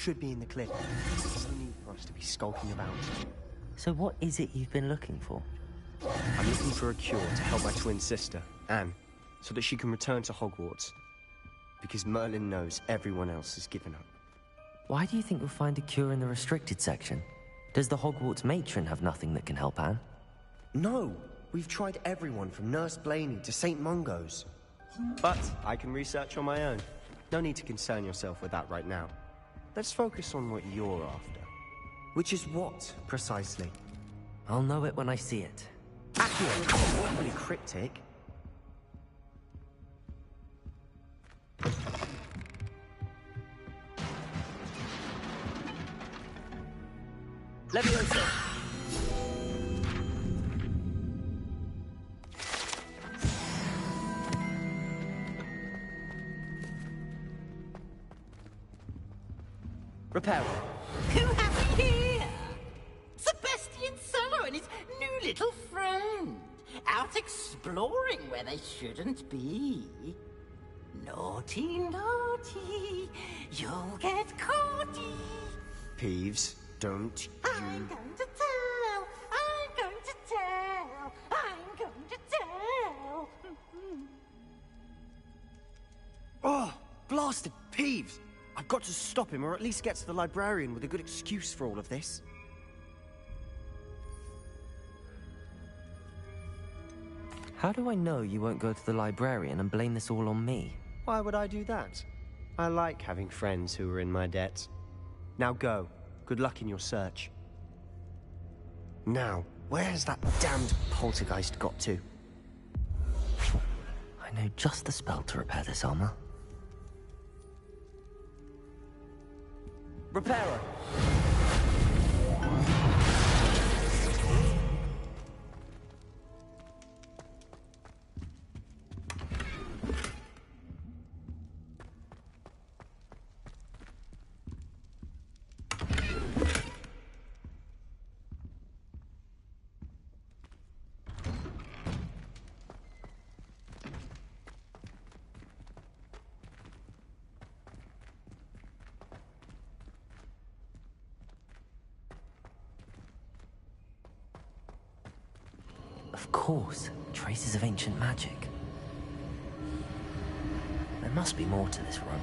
should be in the cliff. There's no need for us to be skulking about. So what is it you've been looking for? I'm looking for a cure to help my twin sister, Anne, so that she can return to Hogwarts. Because Merlin knows everyone else has given up. Why do you think you'll find a cure in the restricted section? Does the Hogwarts matron have nothing that can help Anne? No! We've tried everyone from Nurse Blaney to St. Mungo's. But I can research on my own. No need to concern yourself with that right now. Let's focus on what you're after. Which is what, precisely? I'll know it when I see it. Accio! Awfully cryptic. Leviosa! Repair. Who have we here? Sebastian Solo and his new little friend. Out exploring where they shouldn't be. Naughty, naughty. You'll get caughty. Peeves, don't I'm going to tell. I'm going to tell. I'm going to tell. Oh, blasted Peeves! I've got to stop him, or at least get to the librarian with a good excuse for all of this. How do I know you won't go to the librarian and blame this all on me? Why would I do that? I like having friends who are in my debt. Now go. Good luck in your search. Now, where has that damned poltergeist got to? I know just the spell to repair this armor. Repairer! Of course, traces of ancient magic. There must be more to this room.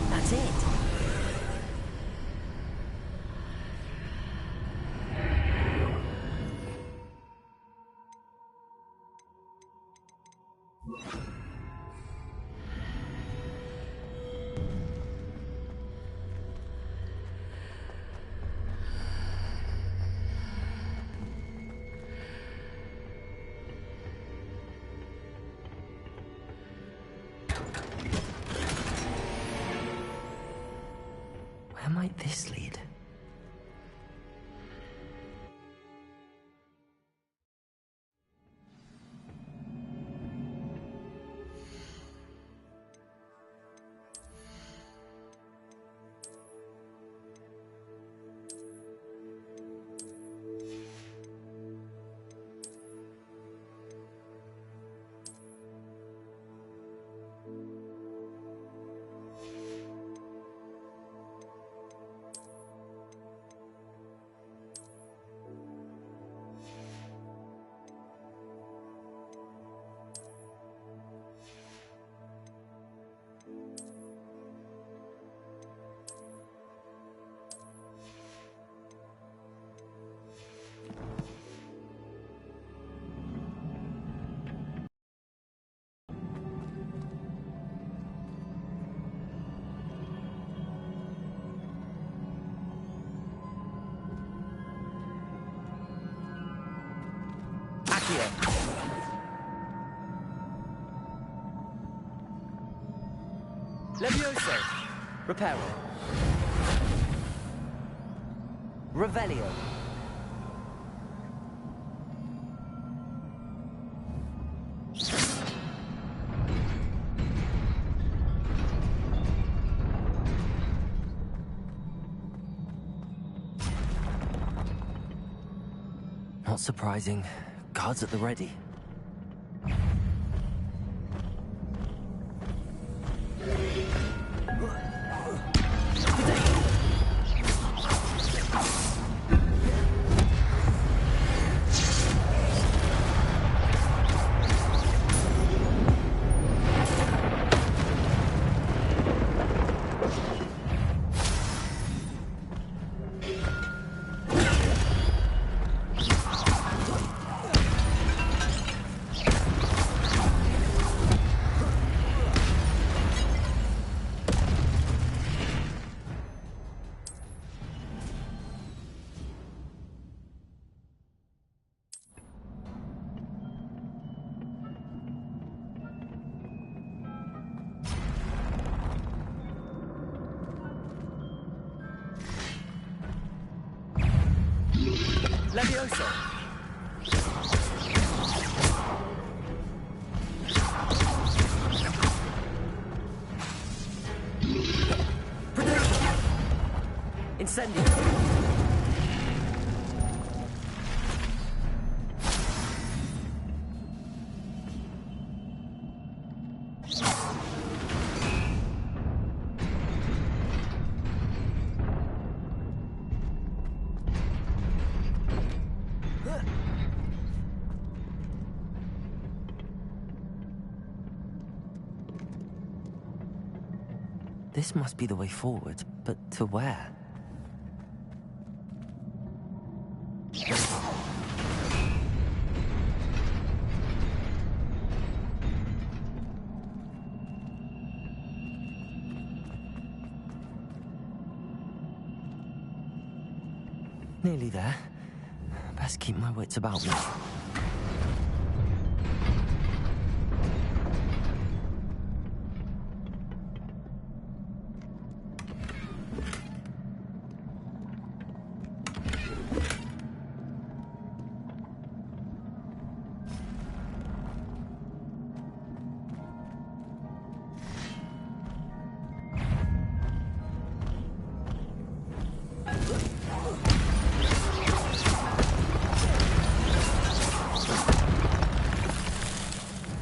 That's it! Where might this lead? Levioso! Reparo. Revelio. Not surprising. Guards at the ready. Levioso! Predation! Incendio! This must be the way forward, but to where? Nearly there. Best keep my wits about me.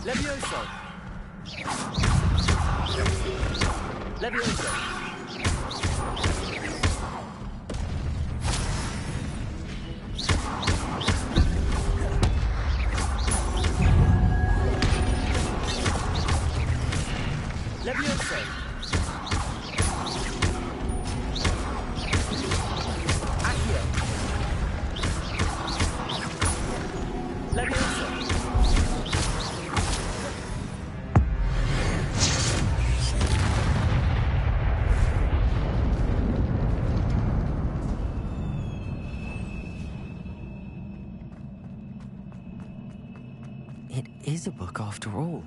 Levioso! Levioso! Levioso! Accio! Levioso! It is a book after all.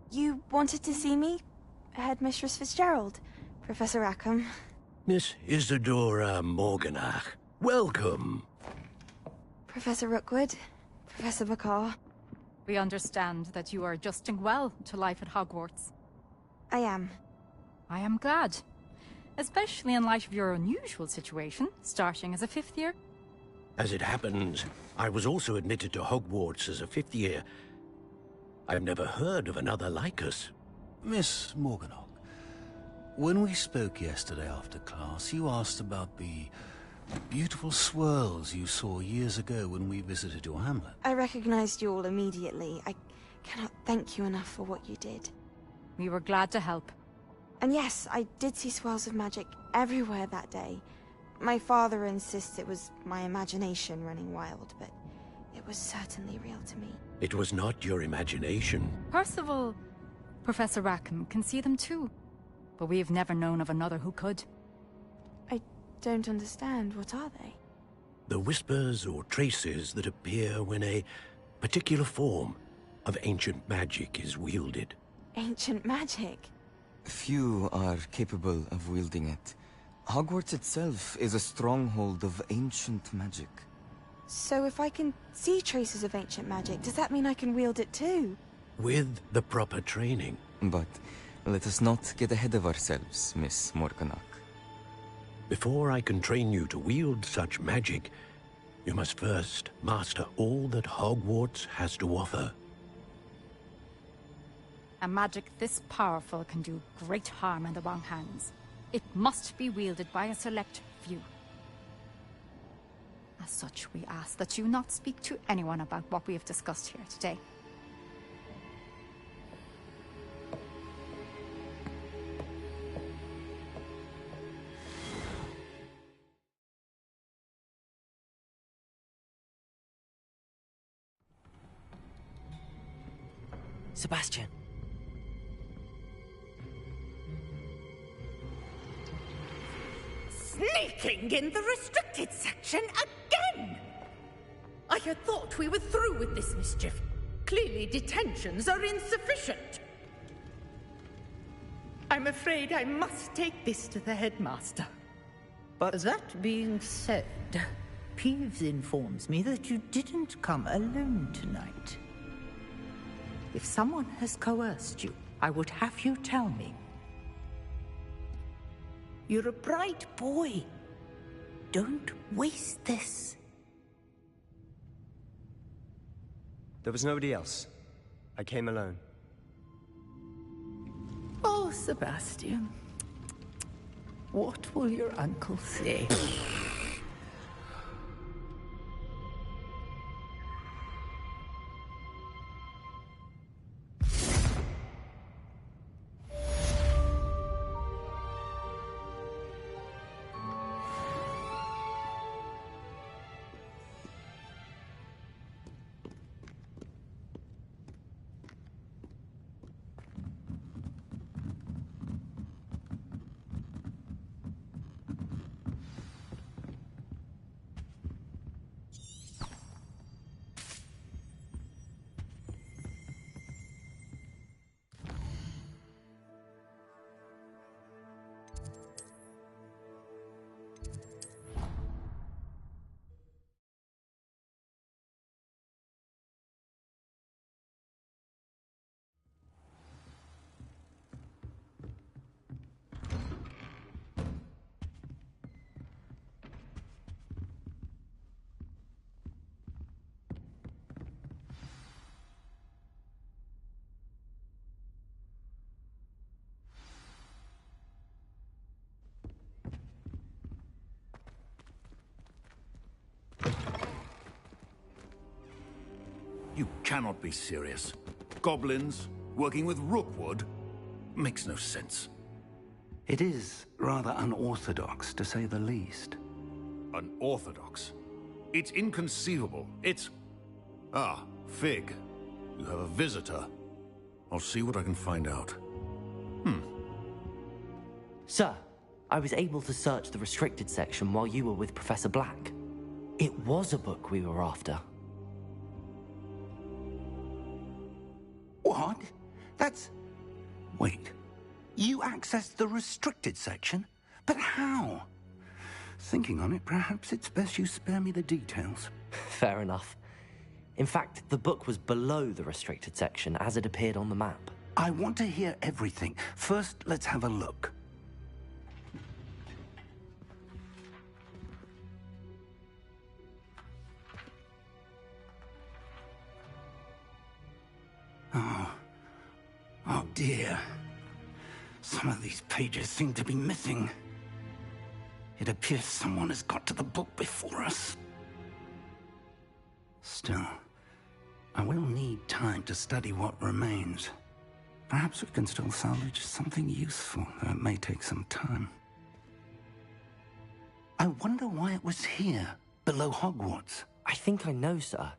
You wanted to see me? Headmistress Fitzgerald, Professor Rackham. Miss Isadora Morganach, welcome. Professor Rookwood, Professor Bakar. We understand that you are adjusting well to life at Hogwarts. I am. I am glad. Especially in light of your unusual situation, starting as a 5th year. As it happens, I was also admitted to Hogwarts as a 5th year. I've never heard of another like us. Miss Morganach, when we spoke yesterday after class, you asked about the beautiful swirls you saw years ago when we visited your hamlet. I recognized you all immediately. I cannot thank you enough for what you did. We were glad to help. And yes, I did see swirls of magic everywhere that day. My father insists it was my imagination running wild, but it was certainly real to me. It was not your imagination. Percival, Professor Rackham can see them too. But we have never known of another who could. I don't understand. What are they? The whispers or traces that appear when a particular form of ancient magic is wielded. Ancient magic? Few are capable of wielding it. Hogwarts itself is a stronghold of ancient magic. So if I can see traces of ancient magic, does that mean I can wield it too? With the proper training. But let us not get ahead of ourselves, Miss Morganach. Before I can train you to wield such magic, you must first master all that Hogwarts has to offer. A magic this powerful can do great harm in the wrong hands. It must be wielded by a select few. As such, we ask that you not speak to anyone about what we have discussed here today. Sebastian. Sneaking in the restricted section again! I had thought we were through with this mischief. Clearly detentions are insufficient. I'm afraid I must take this to the headmaster. But that being said, Peeves informs me that you didn't come alone tonight. If someone has coerced you, I would have you tell me. You're a bright boy. Don't waste this. There was nobody else. I came alone. Oh, Sebastian. What will your uncle say? You cannot be serious. Goblins working with Rookwood makes no sense. It is rather unorthodox, to say the least. Unorthodox? It's inconceivable. It's... Ah, Fig. You have a visitor. I'll see what I can find out. Sir, I was able to search the restricted section while you were with Professor Black. It was a book we were after. What? That's... Wait. You accessed the restricted section? But how? Thinking on it, perhaps it's best you spare me the details. Fair enough. In fact, the book was below the restricted section as it appeared on the map. I want to hear everything. First, let's have a look. pages seem to be missing. It appears someone has got to the book before us. Still, I will need time to study what remains. Perhaps we can still salvage something useful, though it may take some time. I wonder why it was here, below Hogwarts. I think I know, sir.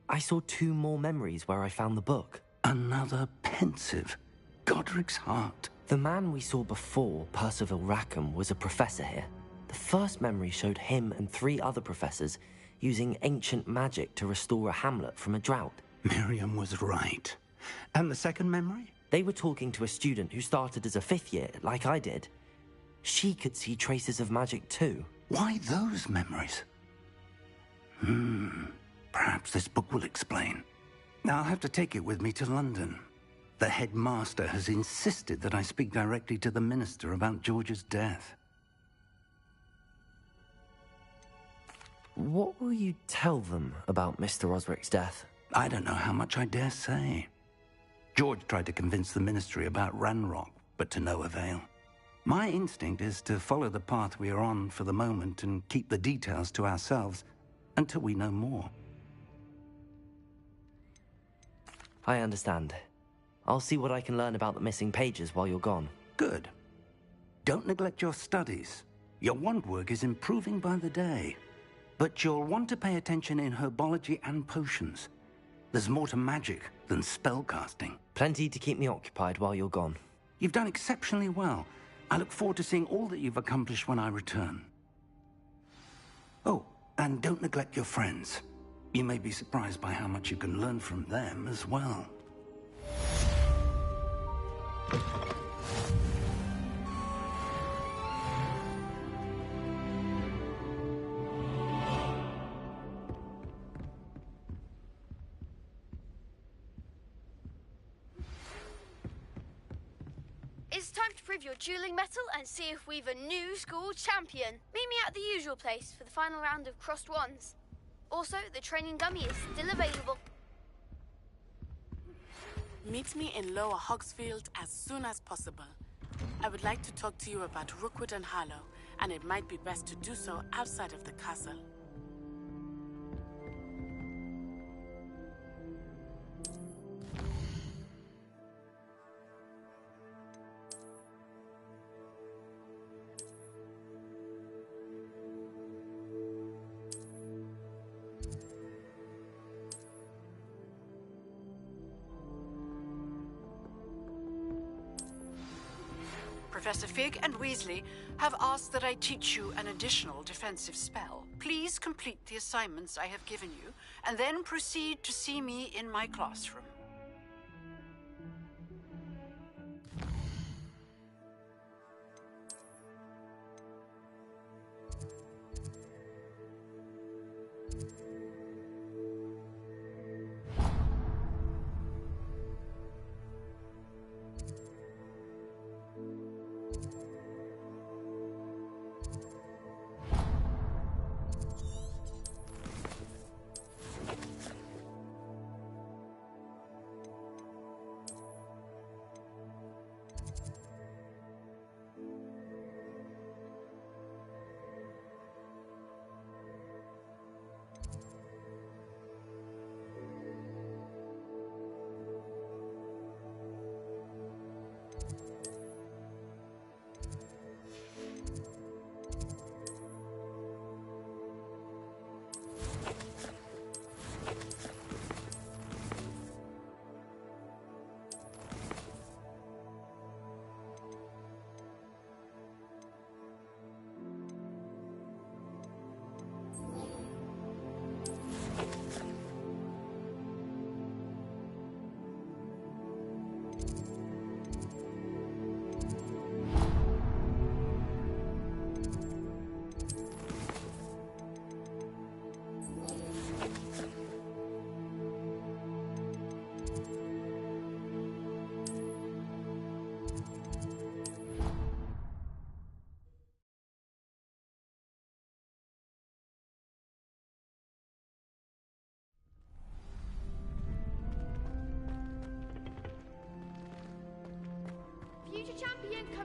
I saw 2 more memories where I found the book. Another pensive. Godric's heart. The man we saw before, Percival Rackham, was a professor here. The first memory showed him and 3 other professors using ancient magic to restore a hamlet from a drought. Miriam was right. And the second memory? They were talking to a student who started as a 5th year, like I did. She could see traces of magic too. Why those memories? Perhaps this book will explain. Now I'll have to take it with me to London. The headmaster has insisted that I speak directly to the minister about George's death. What will you tell them about Mr. Osric's death? I don't know how much I dare say. George tried to convince the ministry about Ranrock, but to no avail. My instinct is to follow the path we are on for the moment and keep the details to ourselves until we know more. I understand. I'll see what I can learn about the missing pages while you're gone. Good. Don't neglect your studies. Your wand work is improving by the day. But you'll want to pay attention in herbology and potions. There's more to magic than spellcasting. Plenty to keep me occupied while you're gone. You've done exceptionally well. I look forward to seeing all that you've accomplished when I return. Oh, and don't neglect your friends. You may be surprised by how much you can learn from them as well. It's time to prove your dueling mettle and see if we've a new school champion. Meet me at the usual place for the final round of crossed wands. Also, the training dummy is still available. Meet me in Lower Hogsfield as soon as possible. I would like to talk to you about Rookwood and Harlow, and it might be best to do so outside of the castle. Professor Fig and Weasley have asked that I teach you an additional defensive spell. Please complete the assignments I have given you, and then proceed to see me in my classroom.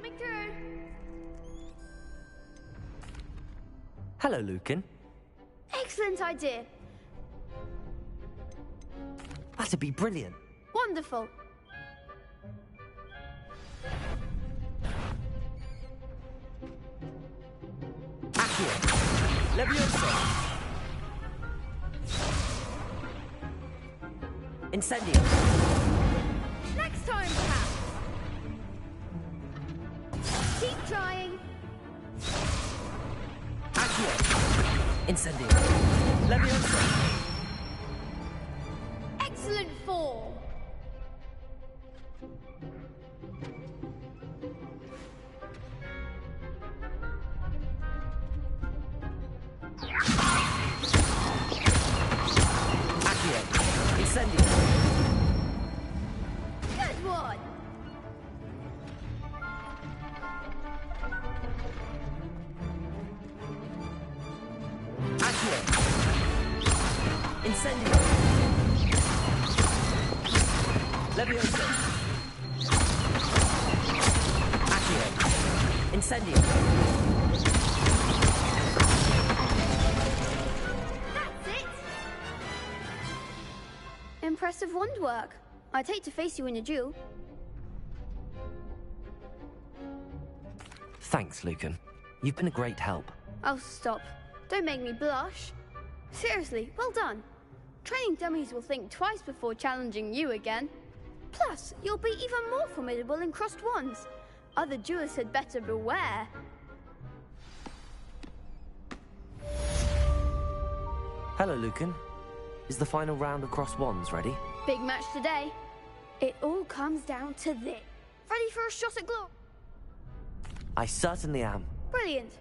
Coming through. Hello, Lucan. Excellent idea. That'd be brilliant. Wonderful. Accio. Levioso. Incendio. Next time, perhaps. Keep trying. Accio. Incendio. Levioso. Excellent form. Accio. Incendio. Good one. Accio. Incendio. Levioso. Accio. Incendio. That's it. Impressive wand work. I'd hate to face you in a duel. Thanks, Lucan. You've been a great help. Oh, stop. Don't make me blush. Seriously, well done. Training dummies will think twice before challenging you again. Plus, you'll be even more formidable in crossed wands. Other duelists had better beware. Hello, Lucan. Is the final round of cross wands ready? Big match today. It all comes down to this. Ready for a shot at glory? I certainly am. Brilliant.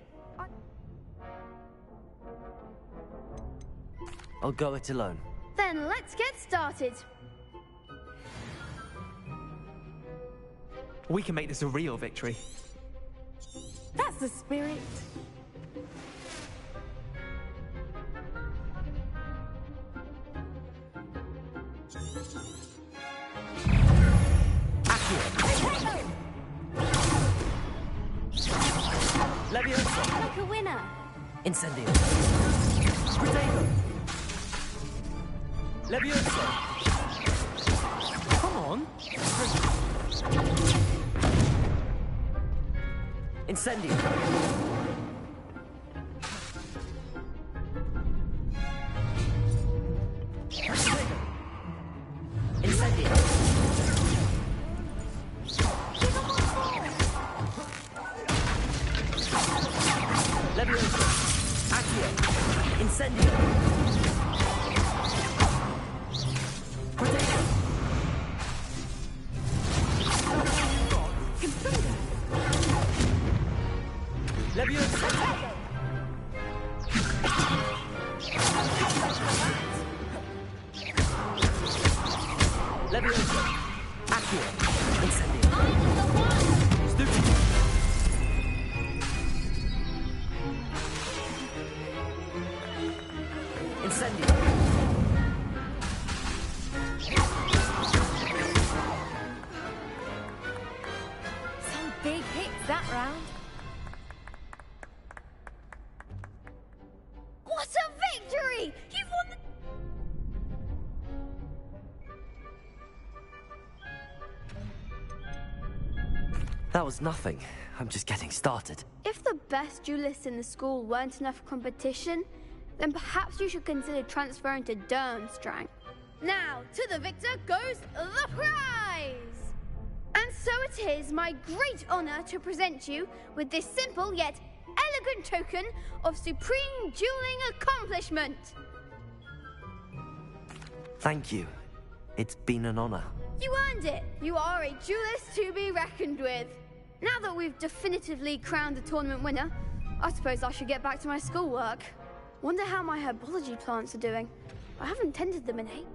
I'll go it alone. Then let's get started. We can make this a real victory. That's the spirit. Levioso. Like a winner. Incendio. Protego. Levioso. Come on. Incendio. Incendio. Levioso. Accio. Incendio. Protego. Levioso. Levioso. Accio. Incendio. Stupid. Incendio. Some big hits that round. What a victory! You've won the... That was nothing. I'm just getting started. If the best duelists in the school weren't enough competition, then perhaps you should consider transferring to Durmstrang. Now, to the victor goes the prize! And so it is my great honor to present you with this simple yet elegant token of supreme dueling accomplishment. Thank you. It's been an honor. You earned it. You are a duelist to be reckoned with. Now that we've definitively crowned the tournament winner, I suppose I should get back to my schoolwork. Wonder how my herbology plants are doing. I haven't tended them in ages.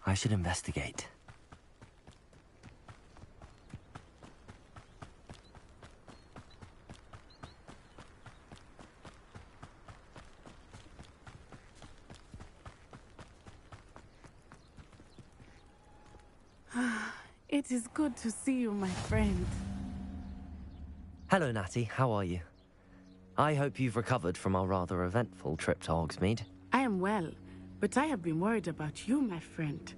I should investigate. It is good to see you, my friend. Hello, Natty. How are you? I hope you've recovered from our rather eventful trip to Hogsmeade. I am well, but I have been worried about you, my friend.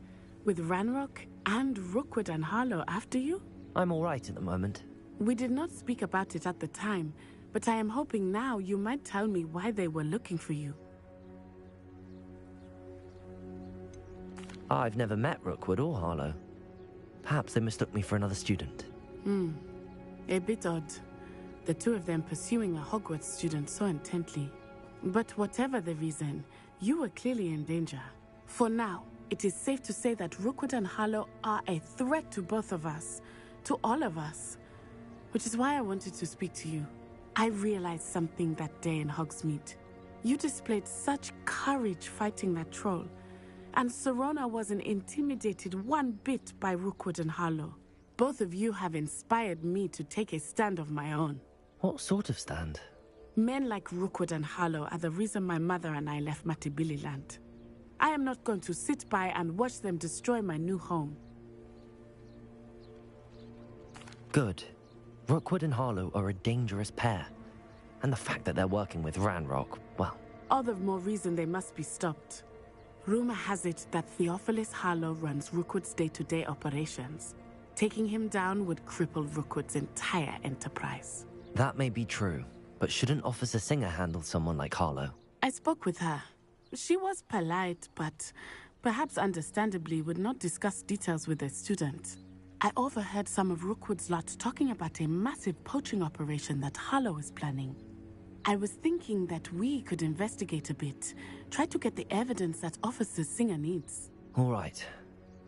With Ranrock and Rookwood and Harlow after you? I'm all right at the moment. We did not speak about it at the time, but I am hoping now you might tell me why they were looking for you. I've never met Rookwood or Harlow. Perhaps they mistook me for another student. A bit odd. The two of them pursuing a Hogwarts student so intently. But whatever the reason, you were clearly in danger. For now, it is safe to say that Rookwood and Harlow are a threat to both of us. To all of us. Which is why I wanted to speak to you. I realized something that day in Hogsmeade. You displayed such courage fighting that troll. And Serona wasn't intimidated one bit by Rookwood and Harlow. Both of you have inspired me to take a stand of my own. What sort of stand? Men like Rookwood and Harlow are the reason my mother and I left Matibili land. I am not going to sit by and watch them destroy my new home. Good. Rookwood and Harlow are a dangerous pair. And the fact that they're working with Ranrock, well... All the more reason they must be stopped. Rumor has it that Theophilus Harlow runs Rookwood's day-to-day operations. Taking him down would cripple Rookwood's entire enterprise. That may be true, but shouldn't Officer Singer handle someone like Harlow? I spoke with her. She was polite, but perhaps understandably would not discuss details with a student. I overheard some of Rookwood's lot talking about a massive poaching operation that Harlow is planning. I was thinking that we could investigate a bit, try to get the evidence that Officer Singer needs. All right,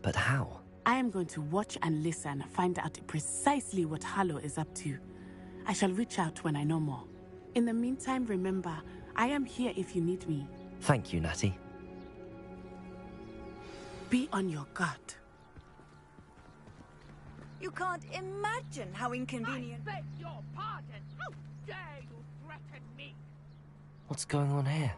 but how? I am going to watch and listen, find out precisely what Harlow is up to. I shall reach out when I know more. In the meantime, remember, I am here if you need me. Thank you, Natty. Be on your guard. You can't imagine how inconvenient... I beg your pardon! How dare you threaten me? What's going on here?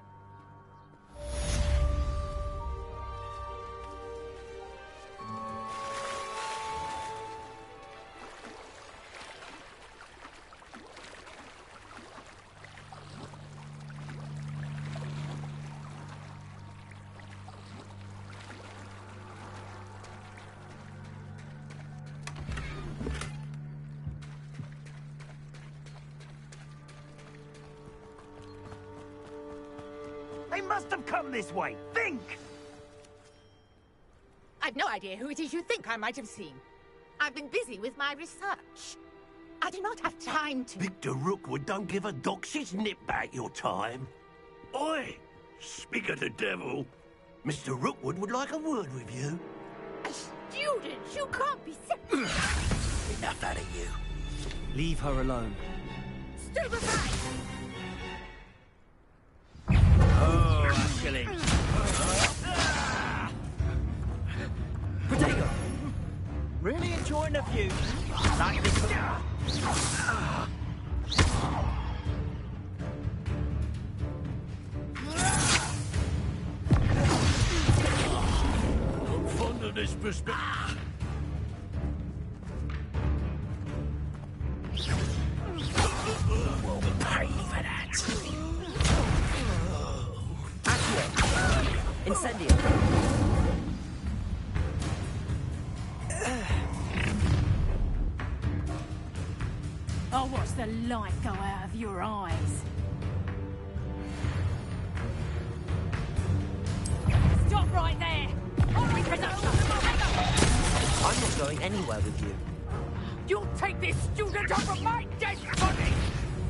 They must have come this way. Think! I've no idea who it is you think I might have seen. I've been busy with my research. I do not have time to... Victor Rookwood don't give a doxy's nip back your time. Oi! Speak of the devil. Mr. Rookwood would like a word with you. A student? You can't be... Enough out of you. Leave her alone. Stupefy! Oh, killing. Protego! Really enjoying the view. Like this. I'm fond of this perspective. We'll pay for that. Incendio. I'll watch the light go out of your eyes. Stop right there! I'm not going anywhere with you. You'll take this student off of my dead body!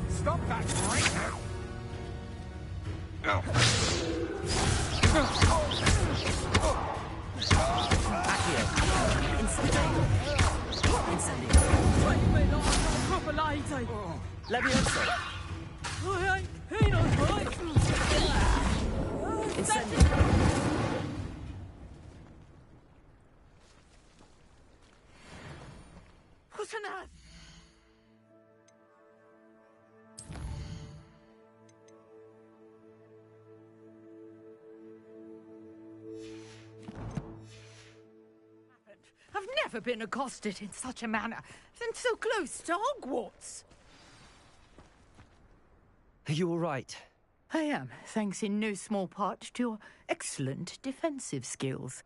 Stop that right now! Accio. Incendio. Incendio. Levioso. Incendio. What on earth? I've never been accosted in such a manner, and so close to Hogwarts. Are you all right? I am, thanks in no small part to your excellent defensive skills.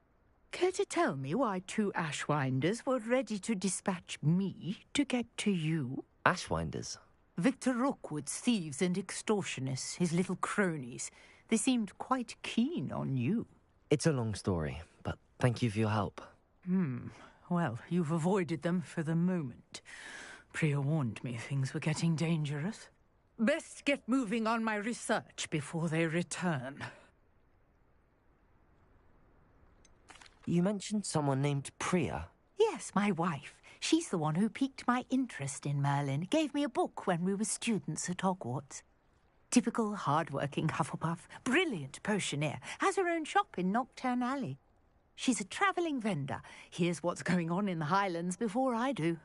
Care to tell me why 2 Ashwinders were ready to dispatch me to get to you? Ashwinders? Victor Rookwood's thieves and extortionists, his little cronies. They seemed quite keen on you. It's a long story, but thank you for your help. Well, you've avoided them for the moment. Priya warned me things were getting dangerous. Best get moving on my research before they return. You mentioned someone named Priya. Yes, my wife. She's the one who piqued my interest in Merlin. Gave me a book when we were students at Hogwarts. Typical hard-working Hufflepuff. Brilliant potioneer. Has her own shop in Knockturn Alley. She's a travelling vendor. Hears what's going on in the Highlands before I do.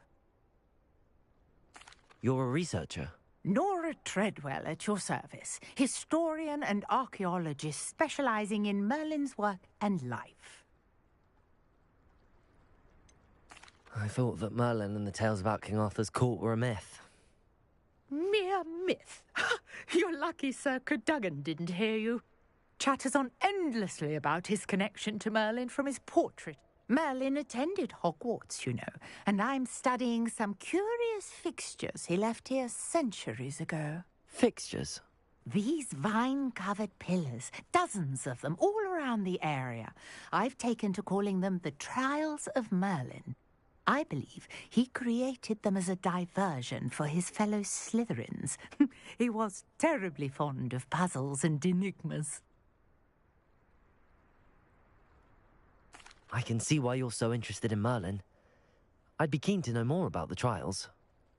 You're a researcher? Nora Treadwell at your service. Historian and archaeologist specialising in Merlin's work and life. I thought that Merlin and the tales about King Arthur's court were a myth. Mere myth. You're lucky Sir Cadogan didn't hear you. Chatters on endlessly about his connection to Merlin from his portrait. Merlin attended Hogwarts, you know, and I'm studying some curious fixtures he left here centuries ago. Fixtures? These vine-covered pillars, dozens of them, all around the area. I've taken to calling them the Trials of Merlin. I believe he created them as a diversion for his fellow Slytherins. He was terribly fond of puzzles and enigmas. I can see why you're so interested in Merlin. I'd be keen to know more about the trials.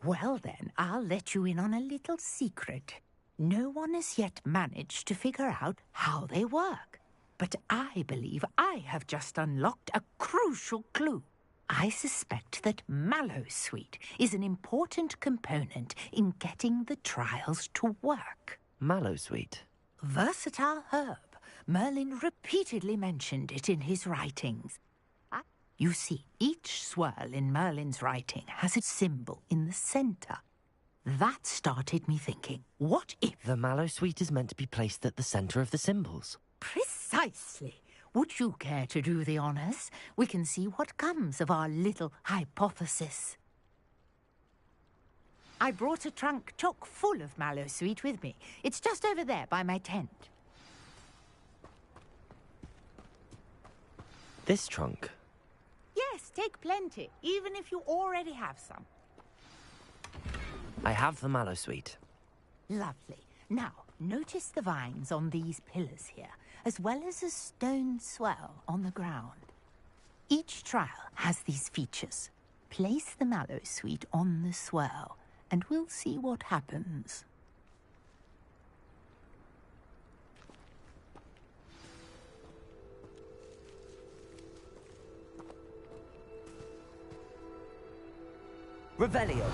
Well then, I'll let you in on a little secret. No one has yet managed to figure out how they work. But I believe I have just unlocked a crucial clue. I suspect that Mallowsweet is an important component in getting the trials to work. Mallowsweet? Versatile herb. Merlin repeatedly mentioned it in his writings. You see, each swirl in Merlin's writing has a symbol in the centre. That started me thinking, what if... The Mallowsweet is meant to be placed at the centre of the symbols. Precisely. Would you care to do the honours? We can see what comes of our little hypothesis. I brought a trunk chock full of Mallowsweet with me. It's just over there by my tent. This trunk? Yes, take plenty, even if you already have some. I have the Mallowsweet. Lovely. Now, notice the vines on these pillars here, as well as a stone swell on the ground. Each trial has these features. Place the Mallowsweet on the swirl, and we'll see what happens. Revelio.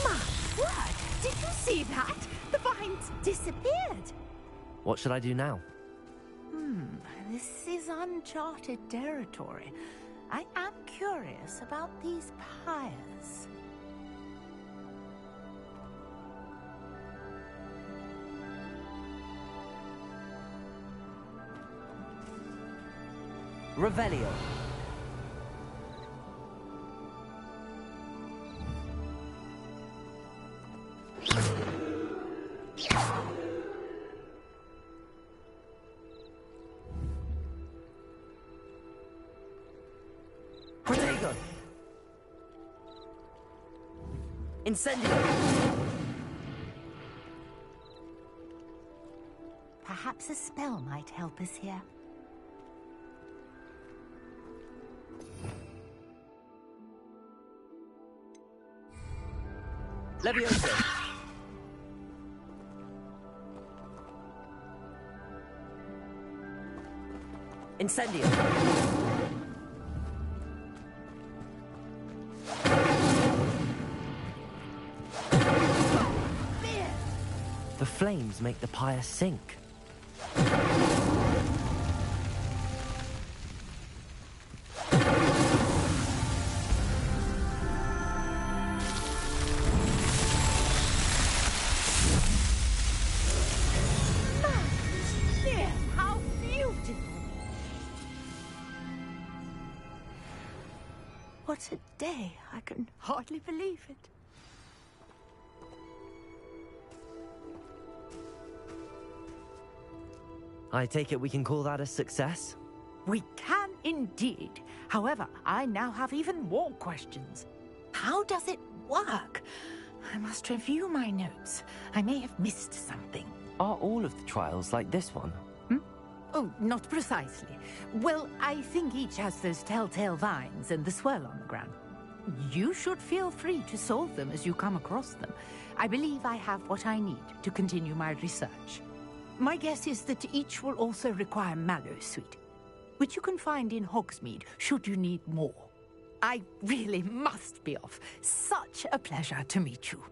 My word! Did you see that? The vines disappeared. What should I do now? This is uncharted territory. I am curious about these pyres. Revelio. Protego. Incendio. Perhaps a spell might help us here. Levioso. Incendio! The flames make the pyre sink. How beautiful! What a day. I can hardly believe it. I take it we can call that a success? We can indeed. However, I now have even more questions. How does it work? I must review my notes. I may have missed something. Are all of the trials like this one? Oh, not precisely. Well, I think each has those telltale vines and the swirl on the ground. You should feel free to solve them as you come across them. I believe I have what I need to continue my research. My guess is that each will also require mallow sweet, which you can find in Hogsmeade should you need more. I really must be off. Such a pleasure to meet you.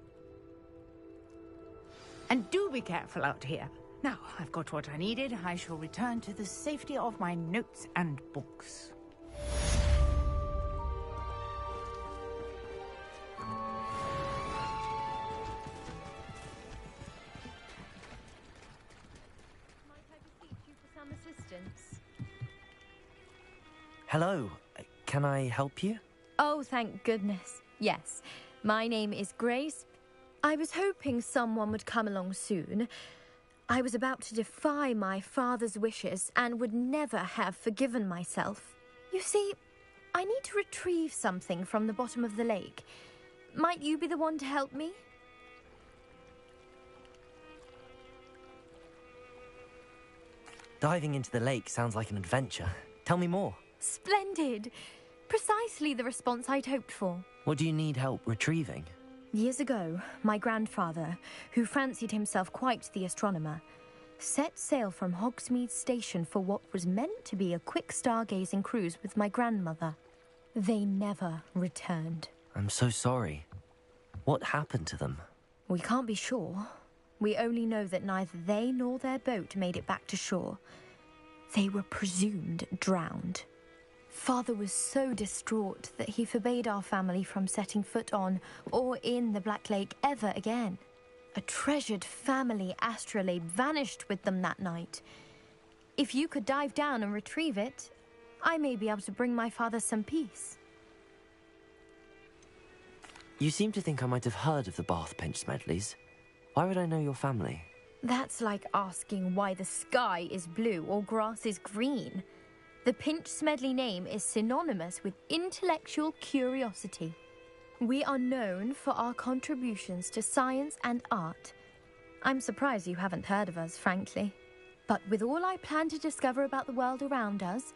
And do be careful out here. Now, I've got what I needed. I shall return to the safety of my notes and books. Hello. Can I help you? Oh, thank goodness. Yes. My name is Grace. I was hoping someone would come along soon. I was about to defy my father's wishes and would never have forgiven myself. You see, I need to retrieve something from the bottom of the lake. Might you be the one to help me? Diving into the lake sounds like an adventure. Tell me more. Splendid! Precisely the response I'd hoped for. What do you need help retrieving? Years ago, my grandfather, who fancied himself quite the astronomer, set sail from Hogsmeade Station for what was meant to be a quick stargazing cruise with my grandmother. They never returned. I'm so sorry. What happened to them? We can't be sure. We only know that neither they nor their boat made it back to shore. They were presumed drowned. Father was so distraught that he forbade our family from setting foot on or in the Black Lake ever again. A treasured family astrolabe vanished with them that night. If you could dive down and retrieve it, I may be able to bring my father some peace. You seem to think I might have heard of the Bath Pinch Smedleys. Why would I know your family? That's like asking why the sky is blue or grass is green. The Pinch Smedley name is synonymous with intellectual curiosity. We are known for our contributions to science and art. I'm surprised you haven't heard of us, frankly. But with all I plan to discover about the world around us...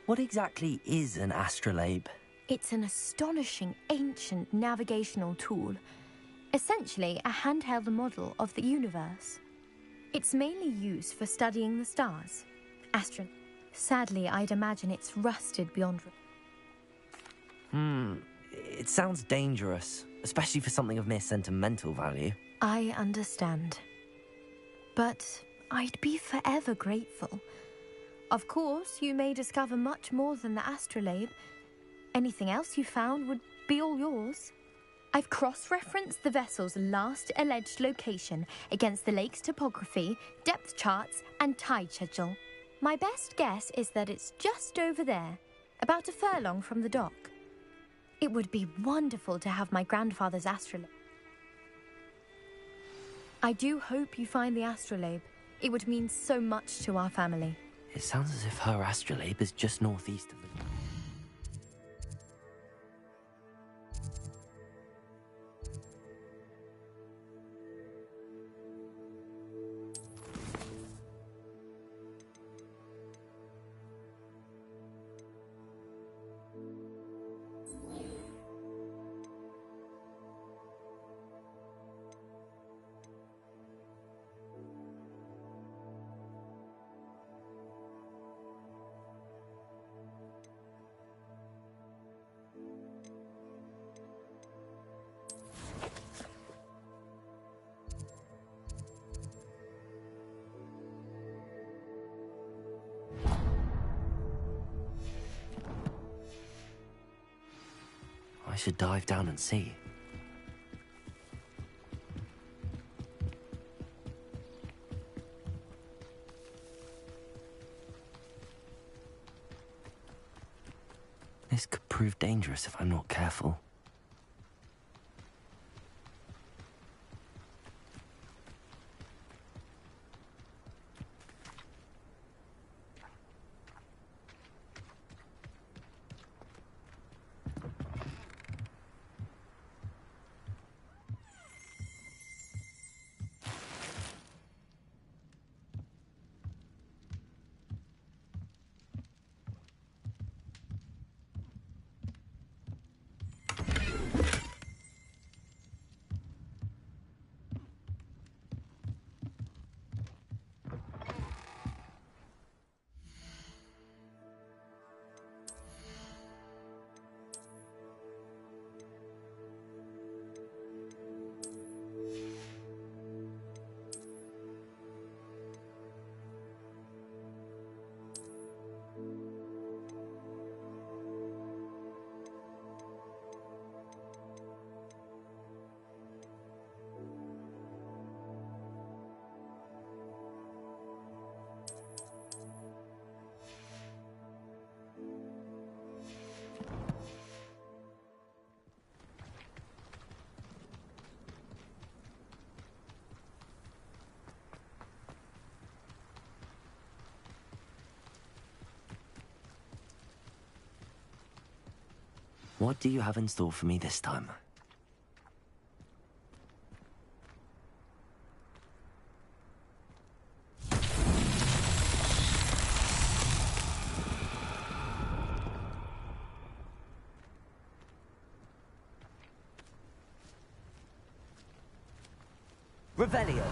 What exactly is an astrolabe? It's an astonishing ancient navigational tool. Essentially a handheld model of the universe. It's mainly used for studying the stars. Sadly, I'd imagine it's rusted beyond... It sounds dangerous, especially for something of mere sentimental value. I understand. But I'd be forever grateful. Of course, you may discover much more than the astrolabe. Anything else you found would be all yours. I've cross-referenced the vessel's last alleged location against the lake's topography, depth charts, and tide schedule. My best guess is that it's just over there, about a furlong from the dock. It would be wonderful to have my grandfather's astrolabe. I do hope you find the astrolabe. It would mean so much to our family. It sounds as if her astrolabe is just northeast of the... should dive down and see. This could prove dangerous if I'm not careful. What do you have in store for me this time? Revelio.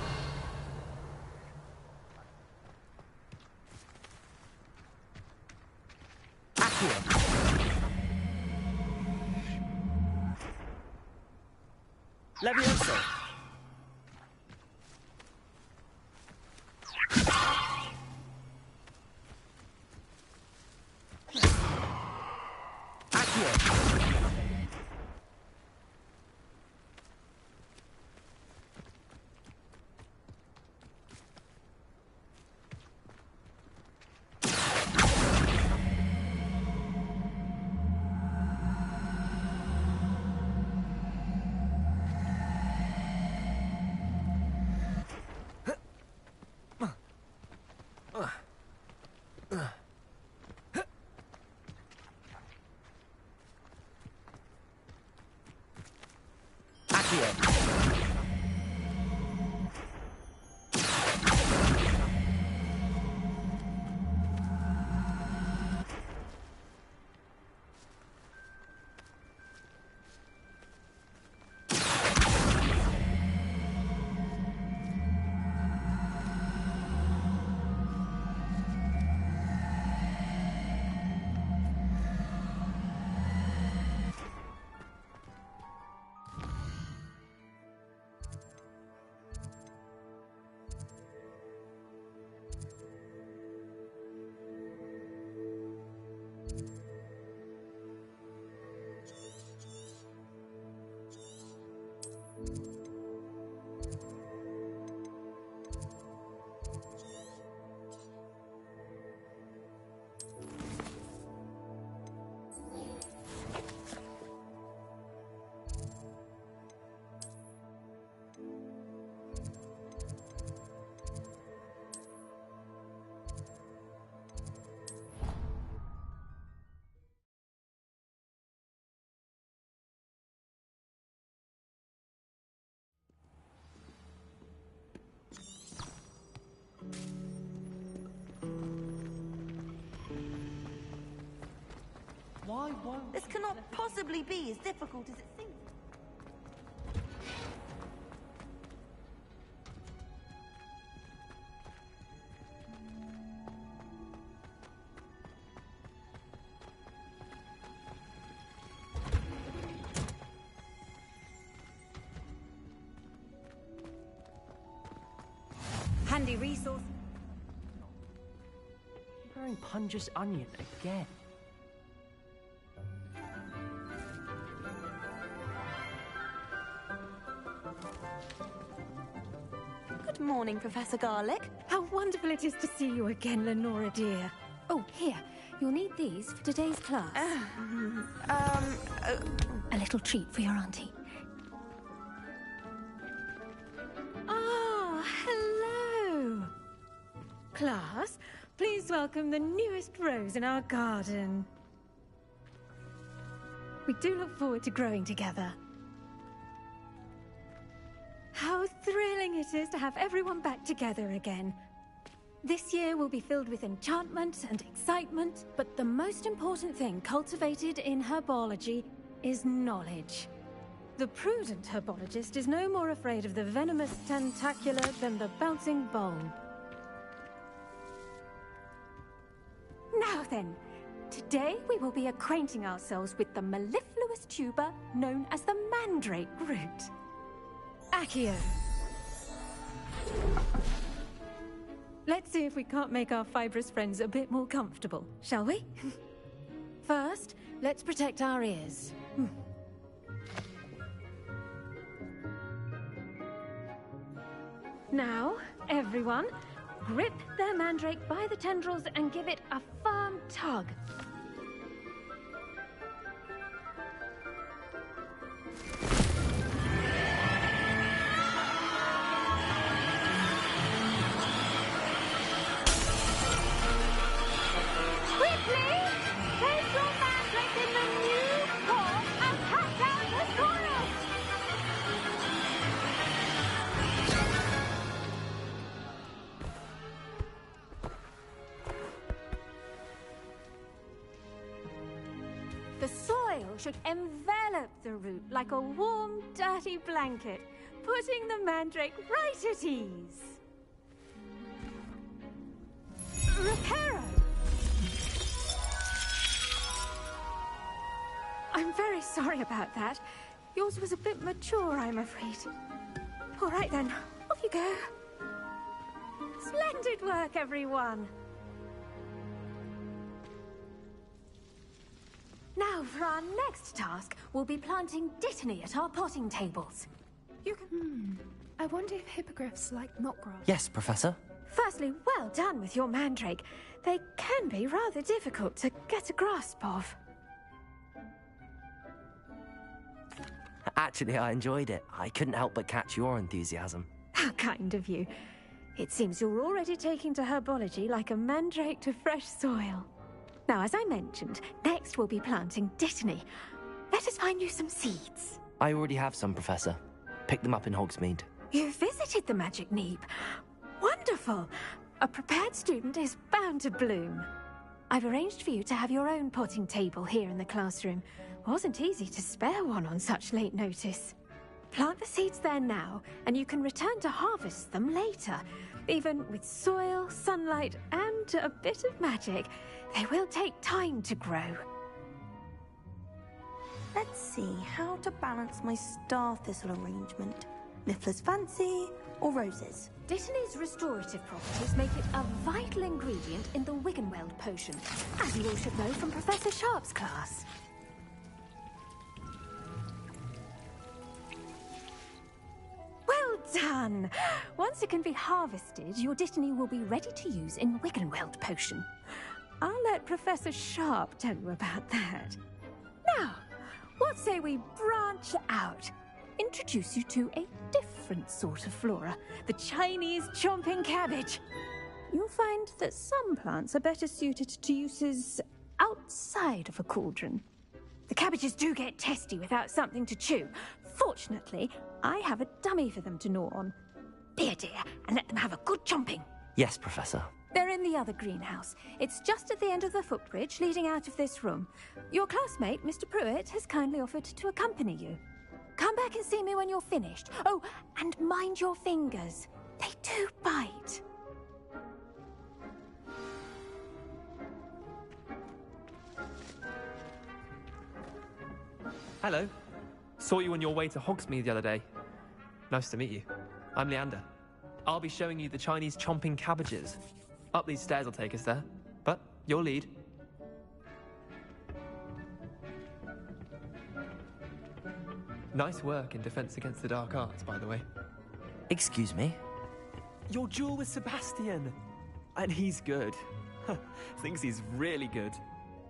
Accio. Levioso. This cannot possibly be as difficult as it seems. Handy resource. Preparing Punger's onion again. morning, Professor Garlic. How wonderful it is to see you again, Lenora dear. Oh, here. You'll need these for today's class. A little treat for your auntie. Ah, hello. Class, please welcome the newest rose in our garden. We do look forward to growing together. How thrilling it is to have everyone back together again. This year will be filled with enchantment and excitement, but the most important thing cultivated in herbology is knowledge. The prudent herbologist is no more afraid of the venomous tentacula than the bouncing bowl. Now then, today we will be acquainting ourselves with the mellifluous tuber known as the mandrake root. Accio. Let's see if we can't make our fibrous friends a bit more comfortable, shall we? First, let's protect our ears. Now, everyone, grip their mandrake by the tendrils and give it a firm tug. Quickly! Place your mandrake in the new pot and cut out the soil! The soil should envelop the root like a warm, dirty blanket, putting the mandrake right at ease. Reparo! I'm very sorry about that. Yours was a bit mature, I'm afraid. All right then, off you go. Splendid work, everyone. Now, for our next task, we'll be planting dittany at our potting tables. You can... I wonder if hippogriffs like knotgrass. Yes, Professor. Firstly, well done with your mandrake. They can be rather difficult to get a grasp of. Actually, I enjoyed it. I couldn't help but catch your enthusiasm. How kind of you. It seems you're already taking to herbology like a mandrake to fresh soil. Now, as I mentioned, next we'll be planting dittany. Let us find you some seeds. I already have some, Professor. Picked them up in Hogsmeade. You visited the Magic Neep. Wonderful! A prepared student is bound to bloom. I've arranged for you to have your own potting table here in the classroom. Wasn't easy to spare one on such late notice. Plant the seeds there now, and you can return to harvest them later. Even with soil, sunlight, and a bit of magic, they will take time to grow. Let's see how to balance my star thistle arrangement. Niffler's fancy or roses? Dittany's restorative properties make it a vital ingredient in the Wiggenweld potion, as you all should know from Professor Sharp's class. Well done! Once it can be harvested, your dittany will be ready to use in Wiggenweld potion. I'll let Professor Sharp tell you about that. Now, what say we branch out? Introduce you to a different sort of flora, the Chinese chomping cabbage. You'll find that some plants are better suited to uses outside of a cauldron. The cabbages do get testy without something to chew. Fortunately, I have a dummy for them to gnaw on. Be a dear and let them have a good chomping. Yes, Professor. They're in the other greenhouse. It's just at the end of the footbridge leading out of this room. Your classmate, Mr. Pruitt, has kindly offered to accompany you. Come back and see me when you're finished. Oh, and mind your fingers. They do bite. Hello. Saw you on your way to Hogsmeade the other day. Nice to meet you. I'm Leander. I'll be showing you the Chinese chomping cabbages. Up these stairs will take us there, but you'll lead. Nice work in Defense Against the Dark Arts, by the way. Excuse me? Your duel with Sebastian! And he's good. Thinks he's really good.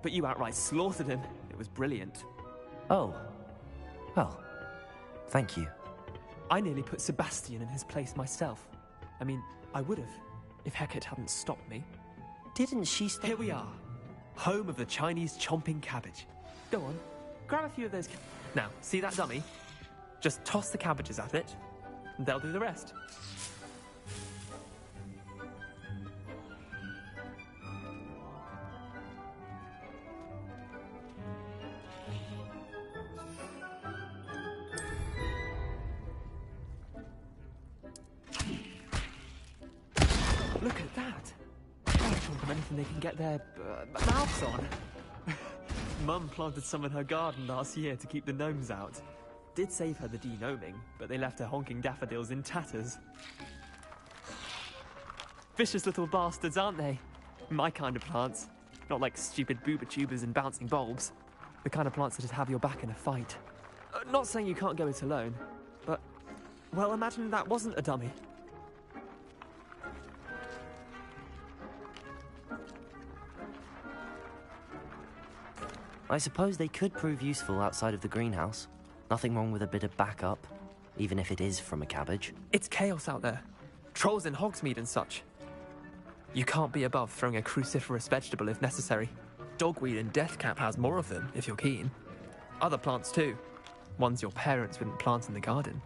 But you outright slaughtered him. It was brilliant. Oh. Well, thank you. I nearly put Sebastian in his place myself. I mean, I would have, if Hecate hadn't stopped me. Didn't she stop? Here we are. Home of the Chinese chomping cabbage. Go on, grab a few of those. Now, see that dummy? Just toss the cabbages at it, and they'll do the rest. Look at that! They'll chomp on anything they can get their mouths on. Mum planted some in her garden last year to keep the gnomes out. Did save her the de-gnoming, but they left her honking daffodils in tatters. Vicious little bastards, aren't they? My kind of plants. Not like stupid booba tubers and bouncing bulbs. The kind of plants that'd have your back in a fight. Not saying you can't go it alone, but... well, imagine that wasn't a dummy. I suppose they could prove useful outside of the greenhouse. Nothing wrong with a bit of backup, even if it is from a cabbage. It's chaos out there. Trolls in Hogsmeade and such. You can't be above throwing a cruciferous vegetable if necessary. Dogweed and deathcap has more of them, if you're keen. Other plants too. Ones your parents wouldn't plant in the garden.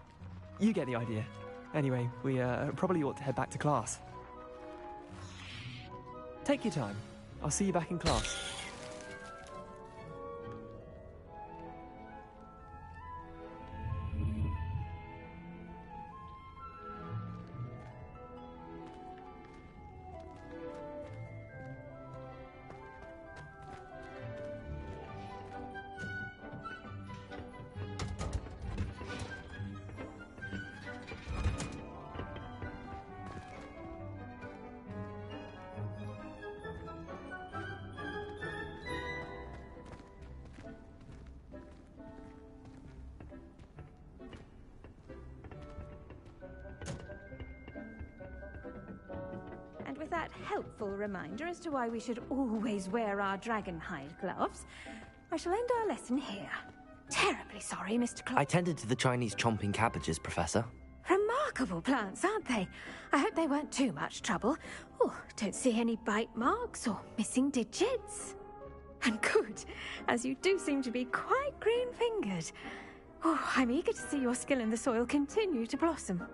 You get the idea. Anyway, we probably ought to head back to class. Take your time. I'll see you back in class. And with that helpful reminder as to why we should always wear our dragonhide gloves, I shall end our lesson here. Terribly sorry, Mr. Clark. I tended to the Chinese chomping cabbages, Professor. Remarkable plants, aren't they? I hope they weren't too much trouble. Oh, don't see any bite marks or missing digits. And good, as you do seem to be quite green-fingered. Oh, I'm eager to see your skill in the soil continue to blossom.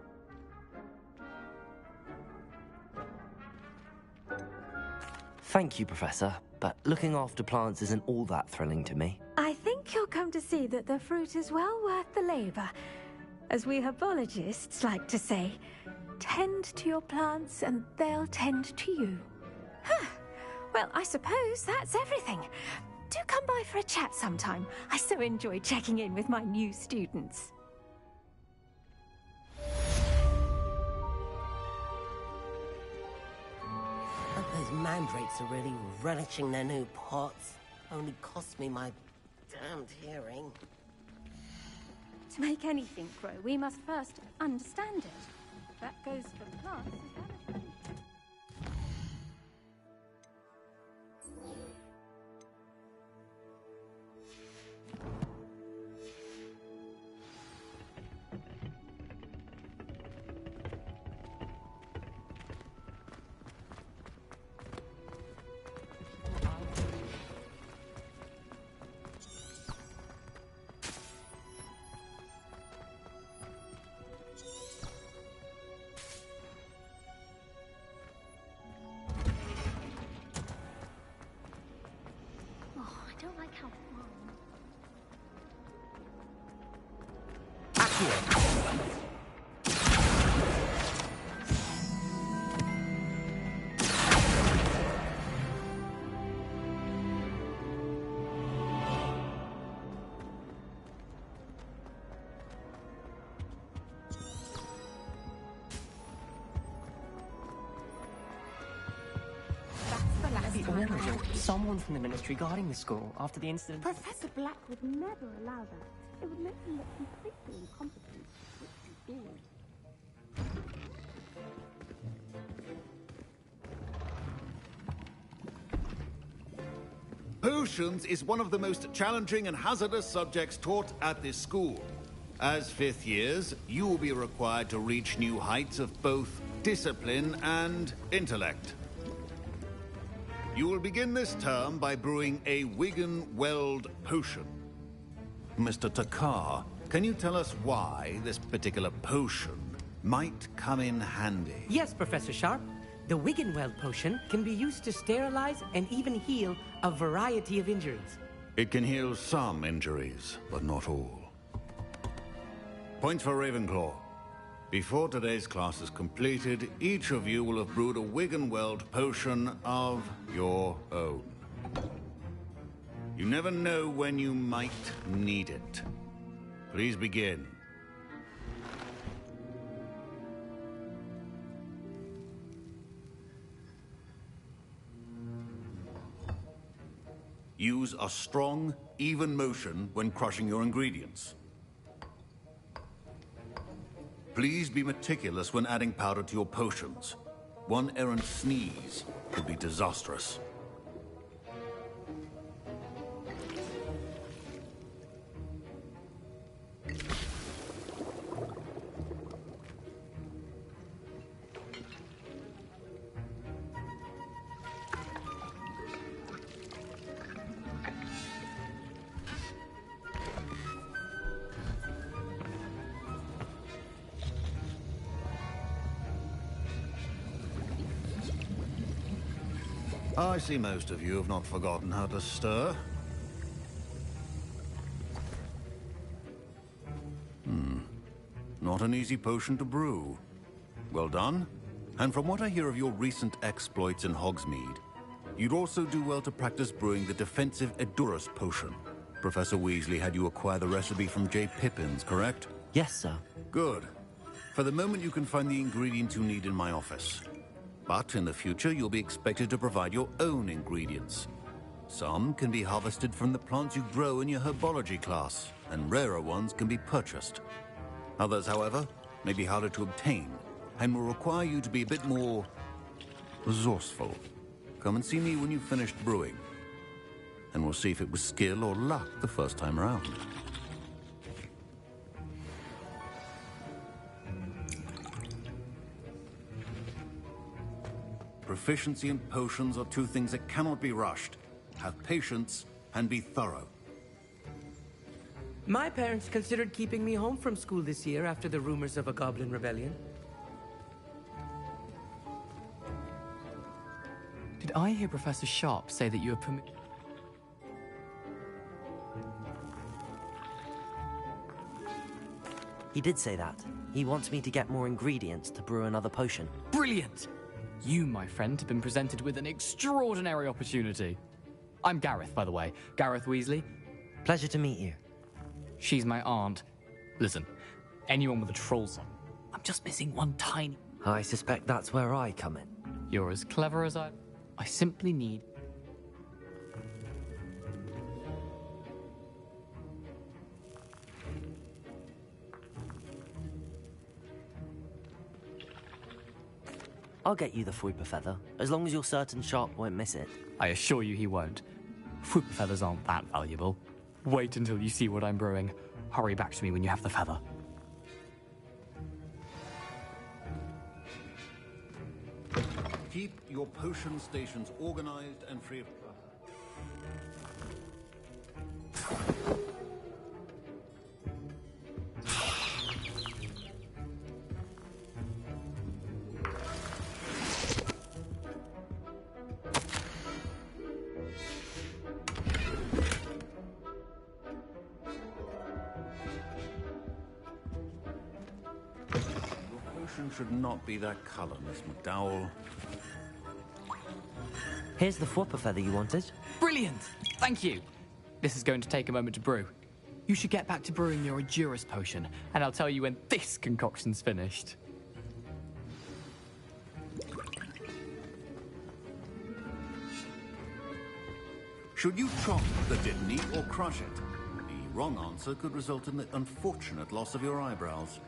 Thank you, Professor, but looking after plants isn't all that thrilling to me. I think you'll come to see that the fruit is well worth the labour. As we herbologists like to say, tend to your plants and they'll tend to you. Huh. Well, I suppose that's everything. Do come by for a chat sometime. I so enjoy checking in with my new students. Those mandrakes are really relishing their new pots. Only cost me my damned hearing. To make anything grow, we must first understand it. That goes for plants as well as trees. Someone from the Ministry guarding the school after the incident. Professor Black would never allow that. It would make him look completely incompetent, which he did. Potions is one of the most challenging and hazardous subjects taught at this school. As fifth years, you will be required to reach new heights of both discipline and intellect. You will begin this term by brewing a Wigan-Weld potion. Mr. Takar, can you tell us why this particular potion might come in handy? Yes, Professor Sharp. The Wigan-Weld potion can be used to sterilize and even heal a variety of injuries. It can heal some injuries, but not all. Points for Ravenclaw. Before today's class is completed, each of you will have brewed a Wigan-Weld potion of your own. You never know when you might need it. Please begin. Use a strong, even motion when crushing your ingredients. Please be meticulous when adding powder to your potions. One errant sneeze could be disastrous. I see most of you have not forgotten how to stir. Not an easy potion to brew. Well done. And from what I hear of your recent exploits in Hogsmeade, you'd also do well to practice brewing the defensive Edurus potion. Professor Weasley had you acquire the recipe from J. Pippins, correct? Yes, sir. Good. For the moment, you can find the ingredients you need in my office. But in the future, you'll be expected to provide your own ingredients. Some can be harvested from the plants you grow in your herbology class, and rarer ones can be purchased. Others, however, may be harder to obtain, and will require you to be a bit more resourceful. Come and see me when you've finished brewing, and we'll see if it was skill or luck the first time around. Proficiency in potions are two things that cannot be rushed. Have patience and be thorough. My parents considered keeping me home from school this year after the rumors of a goblin rebellion. Did I hear Professor Sharp say that you are He did say that. He wants me to get more ingredients to brew another potion. Brilliant! You, my friend, have been presented with an extraordinary opportunity. I'm Gareth, by the way. Gareth Weasley. Pleasure to meet you. She's my aunt. Listen, anyone with a troll song. I'm just missing one tiny... I suspect that's where I come in. You're as clever as I simply need... I'll get you the Fwooper Feather, as long as you're certain Sharp won't miss it. I assure you he won't. Fwooper feathers aren't that valuable. Wait until you see what I'm brewing. Hurry back to me when you have the feather. Keep your potion stations organized and free of... should not be that color, Miss McDowell. Here's the Fwooper Feather you wanted. Brilliant! Thank you. This is going to take a moment to brew. You should get back to brewing your Edurus potion, and I'll tell you when this concoction's finished. Should you chop the Dittany or crush it? The wrong answer could result in the unfortunate loss of your eyebrows.